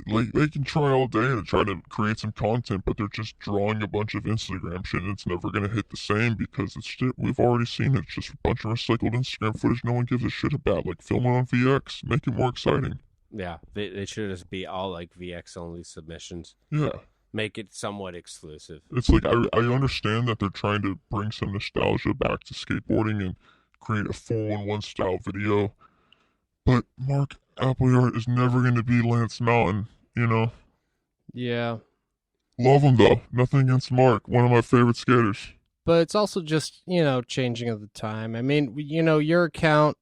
like, they can try all day to try to create some content, but they're just drawing a bunch of Instagram shit, and it's never gonna hit the same because it's shit we've already seen. It's just a bunch of recycled Instagram footage no one gives a shit about. Like, film it on VX, make it more exciting. Yeah, they should just be all like VX only submissions. Yeah. Make it somewhat exclusive. It's like, I understand that they're trying to bring some nostalgia back to skateboarding and create a 411 style video, but Mark Appleyard is never going to be Lance Mountain, Yeah. Love him, though. Nothing against Mark. One of my favorite skaters. But it's also just, changing of the time. I mean, your account,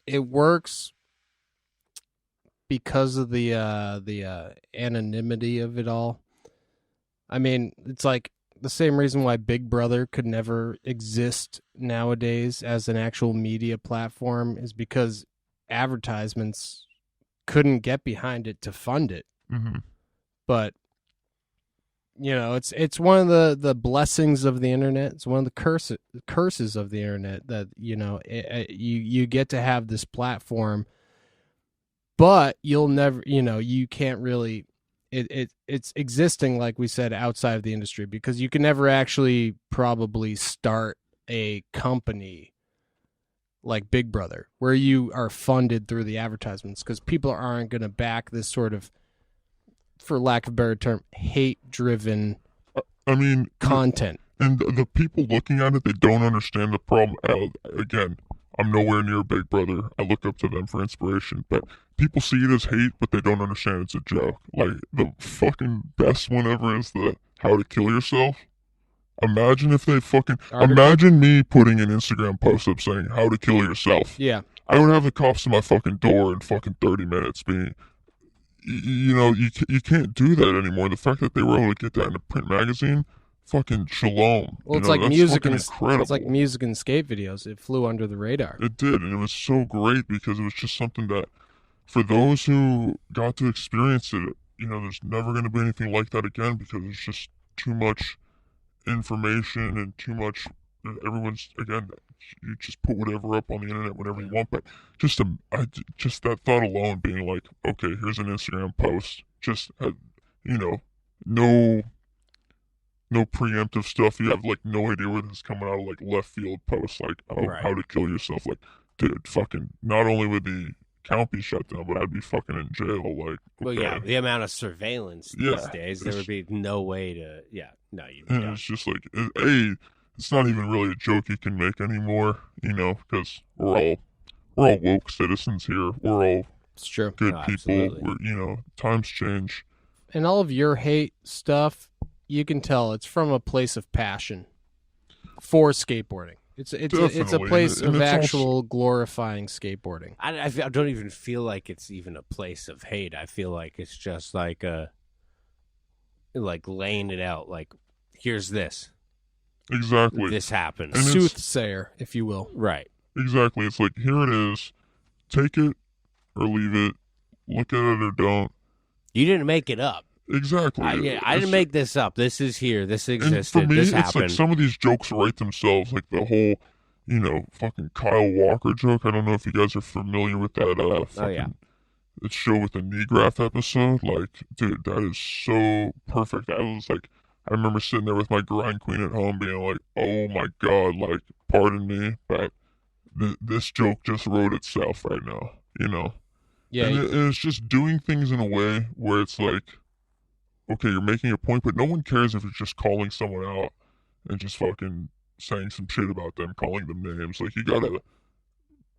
it works because of the anonymity of it all. I mean, it's like the same reason why Big Brother could never exist nowadays as an actual media platform is because advertisements couldn't get behind it to fund it. Mm-hmm. But it's one of the blessings of the internet. It's one of the curses of the internet that you get to have this platform, but you'll never you can't really it's existing, like we said, outside of the industry, because you can never actually probably start a company like Big Brother, where you are funded through the advertisements, because people aren't going to back this sort of, for lack of a better term, hate-driven content. And the people looking at it, they don't understand the problem. Again, I'm nowhere near Big Brother. I look up to them for inspiration. But people see it as hate, but they don't understand it's a joke. Like, the fucking best one ever is the How to Kill Yourself. Imagine if they imagine me putting an Instagram post up saying how to kill yourself. Yeah. I would have the cops to my fucking door in fucking 30 minutes being, you can't do that anymore. The fact that they were able to get that in a print magazine, fucking shalom. Well, it's like music and incredible. It's like music and skate videos. It flew under the radar. It did, and it was so great because it was just something that, for those who got to experience it, there's never going to be anything like that again, because it's just too much information and too much. Everyone's, again, you just put whatever up on the internet whenever you want, but just that thought alone, being like, okay, here's an Instagram post, just no no preemptive stuff. You have like no idea where this is coming out of like left field posts, like how to kill yourself. Like, dude, fucking. Not only would the account be shut down, but I'd be fucking in jail. Like, well, okay. yeah, the amount of surveillance these days, there would be no way to. Yeah, no, you. And don't. it's just like, it's not even really a joke you can make anymore, you know, because we're all woke citizens here. We're all It's true. good No, people. absolutely. We're, you know, times change. And all of your hate stuff, you can tell it's from a place of passion for skateboarding. It's a Definitely. place And of it's actual glorifying skateboarding. I don't even feel like it's even a place of hate. I feel like it's just like laying it out. Like, here's this. Exactly. This happens. And it's- Soothsayer, if you will. Right. Exactly. It's like, here it is. Take it or leave it. Look at it or don't. You didn't make it up. Exactly. I didn't It's- make this up. This is here. This And existed. for me, this it's happened. like some of these jokes write themselves. Like the whole, you know, fucking Kyle Walker joke. I don't know if you guys are familiar with that. Fucking, the show with the knee graft episode. Like, dude, that is so perfect. I was like, I remember sitting there with my grind queen at home being like, oh my god, like, pardon me, but this joke just wrote itself right now, you know? Yeah, And it's just doing things in a way where it's like, okay, you're making a point, but no one cares if you're just calling someone out and just fucking saying some shit about them, calling them names. Like, you gotta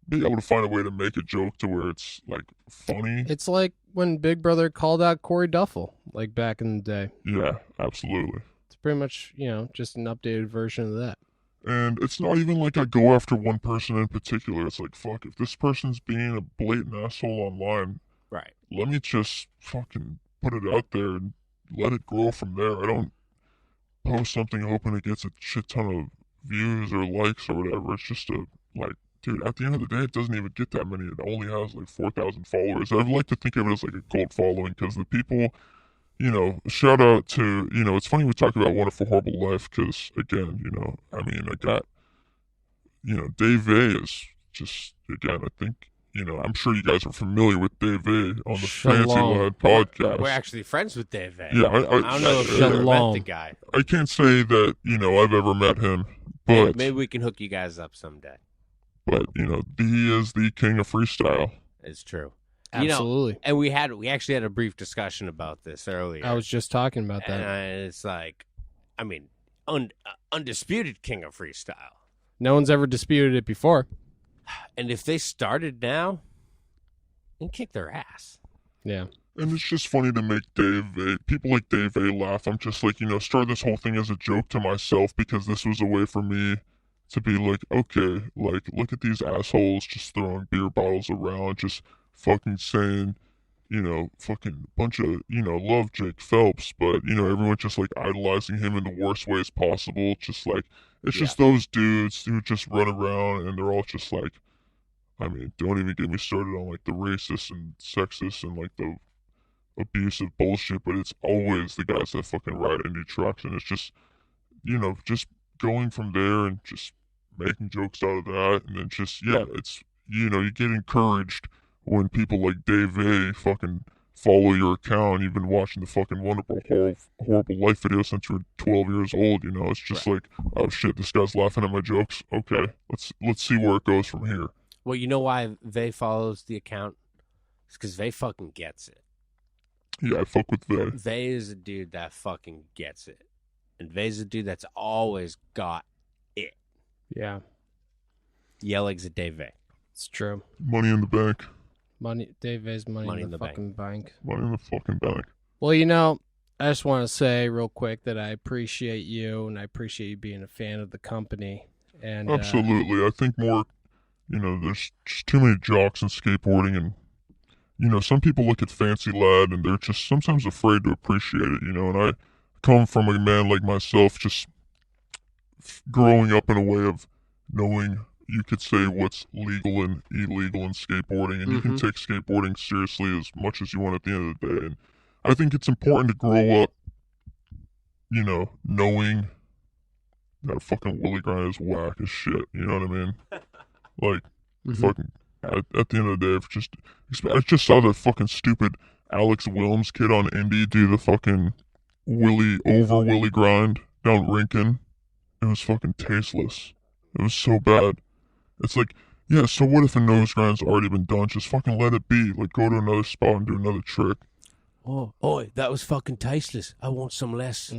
be able to find a way to make a joke to where it's, like, funny. it's like when Big Brother called out Corey Duffel, like back in the day. Yeah, absolutely. It's pretty much, just an updated version of that. And it's not even like I go after one person in particular. It's like, fuck, if this person's being a blatant asshole online, right. let me just fucking put it out there and let it grow from there. I don't post something hoping it gets a shit ton of views or likes or whatever. It's just dude, at the end of the day, it doesn't even get that many. It only has like 4,000 followers. I'd like to think of it as like a cult following because the people, shout out to, it's funny we talk about Wonderful Horrible Life because, again, I got, Dave A is just, again, I think, I'm sure you guys are familiar with Dave A on the Shalom. Fancy Lad podcast. We're actually friends with Dave A. Yeah, I don't know if you ever met Shalom. the guy. I can't say that, I've ever met him, but Maybe we can hook you guys up someday. he is the king of freestyle. It's true. Absolutely. And we actually had a brief discussion about this earlier. I was just talking about that. And it's like, undisputed king of freestyle. No one's ever disputed it before. And if they started now, they can kick their ass. Yeah. And it's just funny to make people like Dave A laugh. I'm just like, start this whole thing as a joke to myself because this was a way for me to be like, okay, like, look at these assholes just throwing beer bottles around, just fucking saying, fucking bunch of, love Jake Phelps, but, everyone just like idolizing him in the worst ways possible. Just like, it's just those dudes who just run around and they're all just like, don't even get me started on like the racist and sexist and like the abusive bullshit, but it's always the guys that fucking ride indie trucks, and it's just, just going from there and just making jokes out of that, and then just, it's, you get encouraged when people like Dave A fucking follow your account. You've been watching the fucking Wonderful Horrible Life video since you were 12 years old, it's just like, oh shit, this guy's laughing at my jokes. Okay, let's see where it goes from here. Well, you know why Vay follows the account? It's because Vay fucking gets it. Yeah, I fuck with Vay. Vay is a dude that fucking gets it. And Vay's a dude that's always got it. Yeah. Yelling's a Dave Vay. It's true. Money in the bank. Dave A's money in the fucking bank. Money in the fucking bank. Well, I just want to say real quick that I appreciate you and I appreciate you being a fan of the company. And Absolutely. I think more, there's just too many jocks in skateboarding, and, some people look at Fancy Lad and they're just sometimes afraid to appreciate it, and I come from a man like myself just growing up in a way of knowing you could say what's legal and illegal in skateboarding, and you can take skateboarding seriously as much as you want at the end of the day. And I think it's important to grow up, knowing that a fucking Willie grind is whack as shit. You know what I mean? Like, fucking, at the end of the day, I just saw that fucking stupid Alex Wilms kid on Indie do the fucking Willie grind. down Rincon. It was fucking tasteless. It was so bad. It's like, yeah, so what if a nose grind's already been done? Just fucking let it be. Like, go to another spot and do another trick. Oh, that was fucking tasteless. I want some less.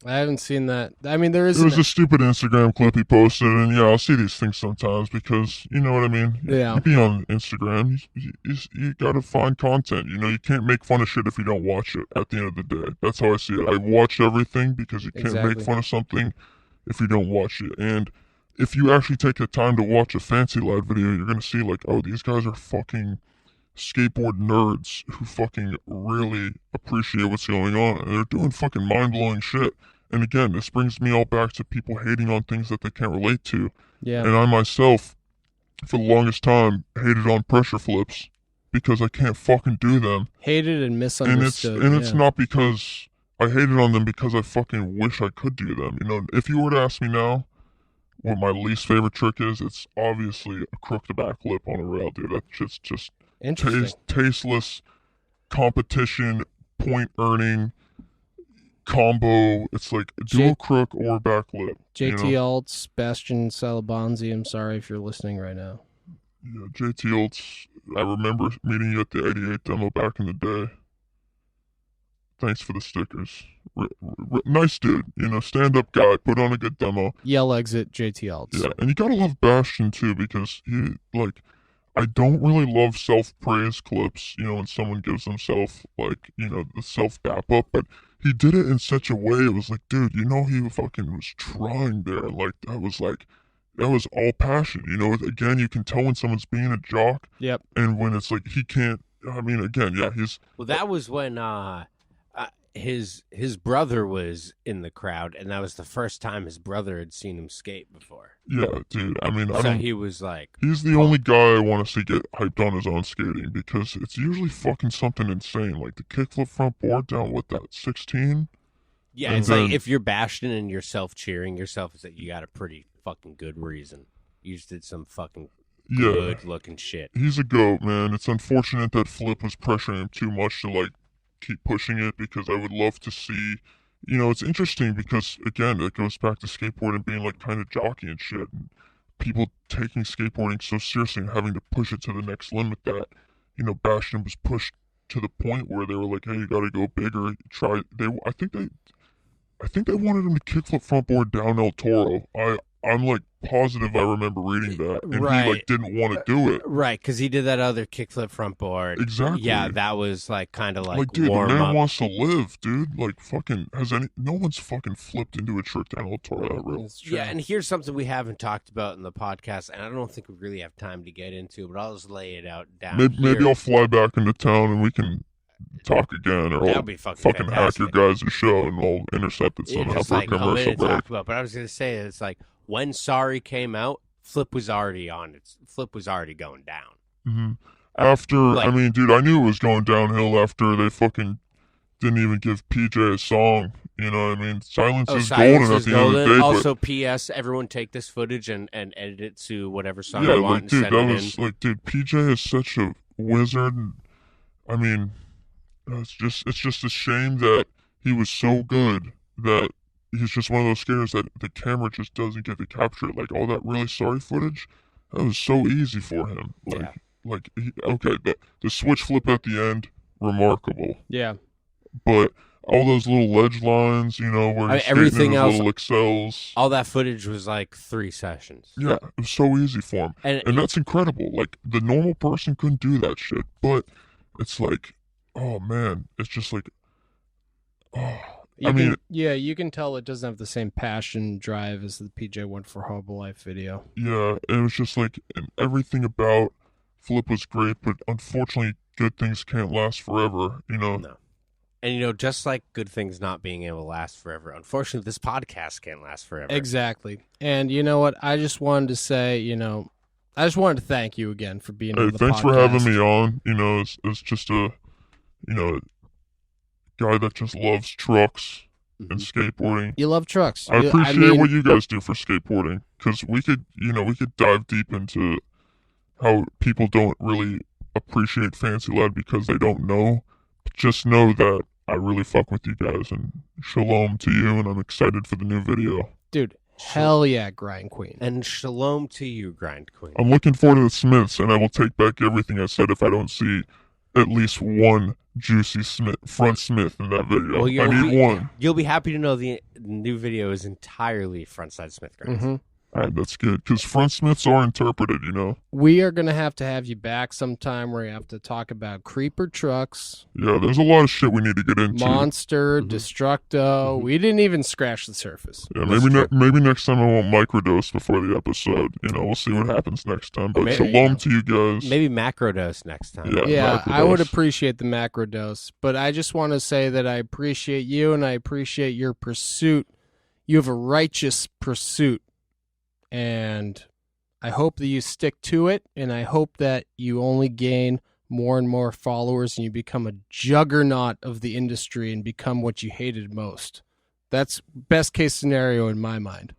I haven't seen that. I mean, there is. It was a stupid Instagram clip he posted, and yeah, I'll see these things sometimes because, you know what I mean? Yeah. You be on Instagram, you gotta find content. You know, you can't make fun of shit if you don't watch it at the end of the day. That's how I see it. I watch everything because you can't Exactly. make fun of something if you don't watch it. And if you actually take the time to watch a Fancy Lad video, you're gonna see like, oh, these guys are fucking skateboard nerds who fucking really appreciate what's going on, and they're doing fucking mind-blowing shit. And again, this brings me all back to people hating on things that they can't relate to. Yeah. And I myself, for the longest time, hated on pressure flips because I can't fucking do them. Hated and misunderstood. And it's not because I hated on them, because I fucking wish I could do them. You know, if you were to ask me now what my least favorite trick is, it's obviously a crooked backflip on a rail, dude. That shit's just Interesting. tasteless competition, point earning combo. It's like do a crook or a backflip. JT you know? Alts, Bastian Salabanzi, I'm sorry if you're listening right now. Yeah, JT Alts, I remember meeting you at the 88 demo back in the day. Thanks for the stickers. Nice dude, you know, stand-up guy, put on a good demo. Yell exit, JT Alts. Yeah, and you gotta love Bastian too, because he, like, I don't really love self-praise clips, you know, when someone gives themselves, like, you know, the self-dap up, but he did it in such a way, it was like, dude, you know, he fucking was trying there, like, that was all passion, you know, again, you can tell when someone's being a jock, Yep. and when it's like, he can't, I mean, again, yeah, Well, that was when his brother was in the crowd, and that was the first time his brother had seen him skate before. yeah, dude, I mean, So he was like, he's the only guy I want to see get hyped on his own skating, because it's usually fucking something insane, like the kickflip front board down, what, that 16? yeah, And it's then- like if you're Bastion and you're self-cheering yourself, is that you got a pretty fucking good reason. You just did some fucking Yeah, good-looking shit. he's a goat, man. It's unfortunate that Flip was pressuring him too much to, like, keep pushing it, because I would love to see, you know, it's interesting because, again, it goes back to skateboarding being, like, kind of jockey and shit, and people taking skateboarding so seriously and having to push it to the next limit that, you know, Bastion was pushed to the point where they were like, hey, you gotta go bigger, I think they wanted him to kickflip front board down El Toro. I'm like positive I remember reading that, and he Right. like didn't want to do it. Right, because he did that other kickflip front board. Exactly. Yeah, that was like kind of like dude, the warm man up. wants to live, dude. Like, fucking, no one's fucking flipped into a trick down El Toro that real. It's true. Yeah, and here's something we haven't talked about in the podcast, and I don't think we really have time to get into, but I'll just lay it out down Maybe here. I'll fly back into town and we can talk again, or I'll That'd be fucking hack your fantastic. guys' show and I'll intercept it Yeah, somehow just for a like come in commercial and break. talk about. But I was gonna say, it's like when Sorry came out, Flip was already going down. hmm After, Like- I mean, dude, I knew it was going downhill after they fucking didn't even give PJ a song. You know what I mean? Silence is golden at the end of the day. but- Also, P.S. Everyone take this footage and edit it to whatever song yeah, you want like, and dude, send that it was in. like, dude, PJ is such a wizard. And, I mean, it's just a shame that he was so good that he's just one of those skaters that the camera just doesn't get to capture it. Like all that really sorry footage, that was so easy for him. Like, the switch flip at the end, remarkable. Yeah. But all those little ledge lines, you know, where I mean, he's skating everything in his else- little excels. All that footage was like 3 sessions. Yeah, it was so easy for him. And, And that's incredible. Like, the normal person couldn't do that shit. But it's like, oh, man. It's just like, oh. You can tell it doesn't have the same passion drive as the PJ One for Horrible Life video. Yeah, it was just like, and everything about Flip was great, but unfortunately, good things can't last forever, you know? No. And, just like good things not being able to last forever, unfortunately, this podcast can't last forever. Exactly. And you know what? I just wanted to say, I just wanted to thank you again for being Hey, on the thanks podcast. for having me on. You know, it's just a, guy that just loves trucks and skateboarding. You love trucks. I appreciate what you guys do for skateboarding, because we could dive deep into how people don't really appreciate Fancy Lad because they don't know. Just know that I really fuck with you guys, and shalom to you, and I'm excited for the new video. Dude, hell yeah, Grind Queen. And shalom to you, Grind Queen. I'm looking forward to the Smiths, and I will take back everything I said if I don't see at least one juicy front Smith in that video. Well, I need one. You'll be happy to know the new video is entirely frontside Smith grinds. Mm-hmm. All right, that's good, because front Smiths are interpreted, you know? We are going to have you back sometime where you have to talk about creeper trucks, Yeah, there's a lot of shit we need to get into. Monster, Destructo. We didn't even scratch the surface. Yeah, maybe next time I won't microdose before the episode. You know, we'll see what happens next time. But shalom to you guys. Maybe macrodose next time. Yeah, I would macrodose. appreciate the macro dose, but I just want to say that I appreciate you and I appreciate your pursuit. You have a righteous pursuit, and I hope that you stick to it, and I hope that you only gain more and more followers and you become a juggernaut of the industry and become what you hated most. That's best case scenario in my mind.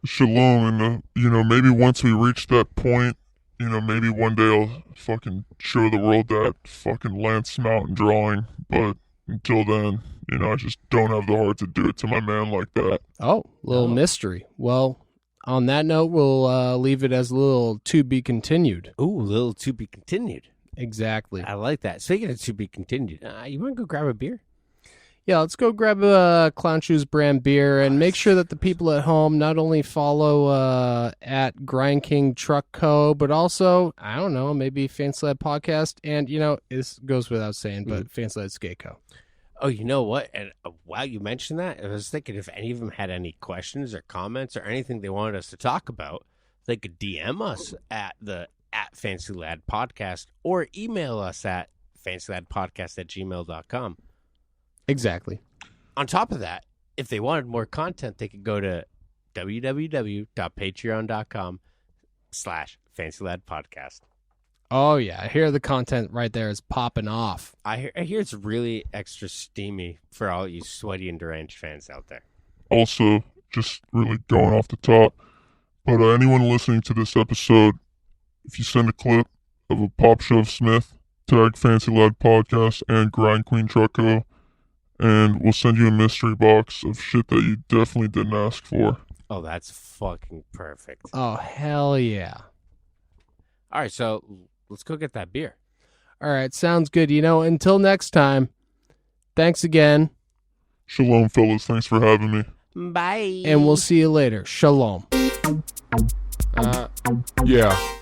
Shalom, and you know, maybe once we reach that point, you know, maybe one day I'll fucking show the world that fucking Lance Mountain drawing. But until then, you know, I just don't have the heart to do it to my man like that. Oh, little mystery. Well, on that note, we'll leave it as a little to be continued. Ooh, a little to be continued. Exactly. I like that. Speaking of to be continued, you want to go grab a beer? Yeah, let's go grab a Clown Shoes brand beer and make sure that the people at home not only follow at Grind King Truck Co., but also, I don't know, maybe Fancy Lad Podcast. And, you know, this goes without saying, but Fancy Lad Skate Co. Oh, you know what? And while you mentioned that, I was thinking if any of them had any questions or comments or anything they wanted us to talk about, they could DM us at Fancy Lad Podcast or email us at fancyladpodcast@gmail.com. Exactly. On top of that, if they wanted more content, they could go to www.patreon.com/fancyladpodcast. Oh, yeah. I hear the content right there is popping off. I hear it's really extra steamy for all you sweaty and deranged fans out there. Also, just really going off the top, but anyone listening to this episode, if you send a clip of a Pop Shove Smith, tag Fancy Lad Podcast and Grind Queen Truck Co., and we'll send you a mystery box of shit that you definitely didn't ask for. Oh, that's fucking perfect. Oh, hell yeah. All right, so let's go get that beer. All right, sounds good. You know, until next time, thanks again, Shalom, fellas. Thanks for having me. Bye. and we'll see you later. Shalom. Yeah.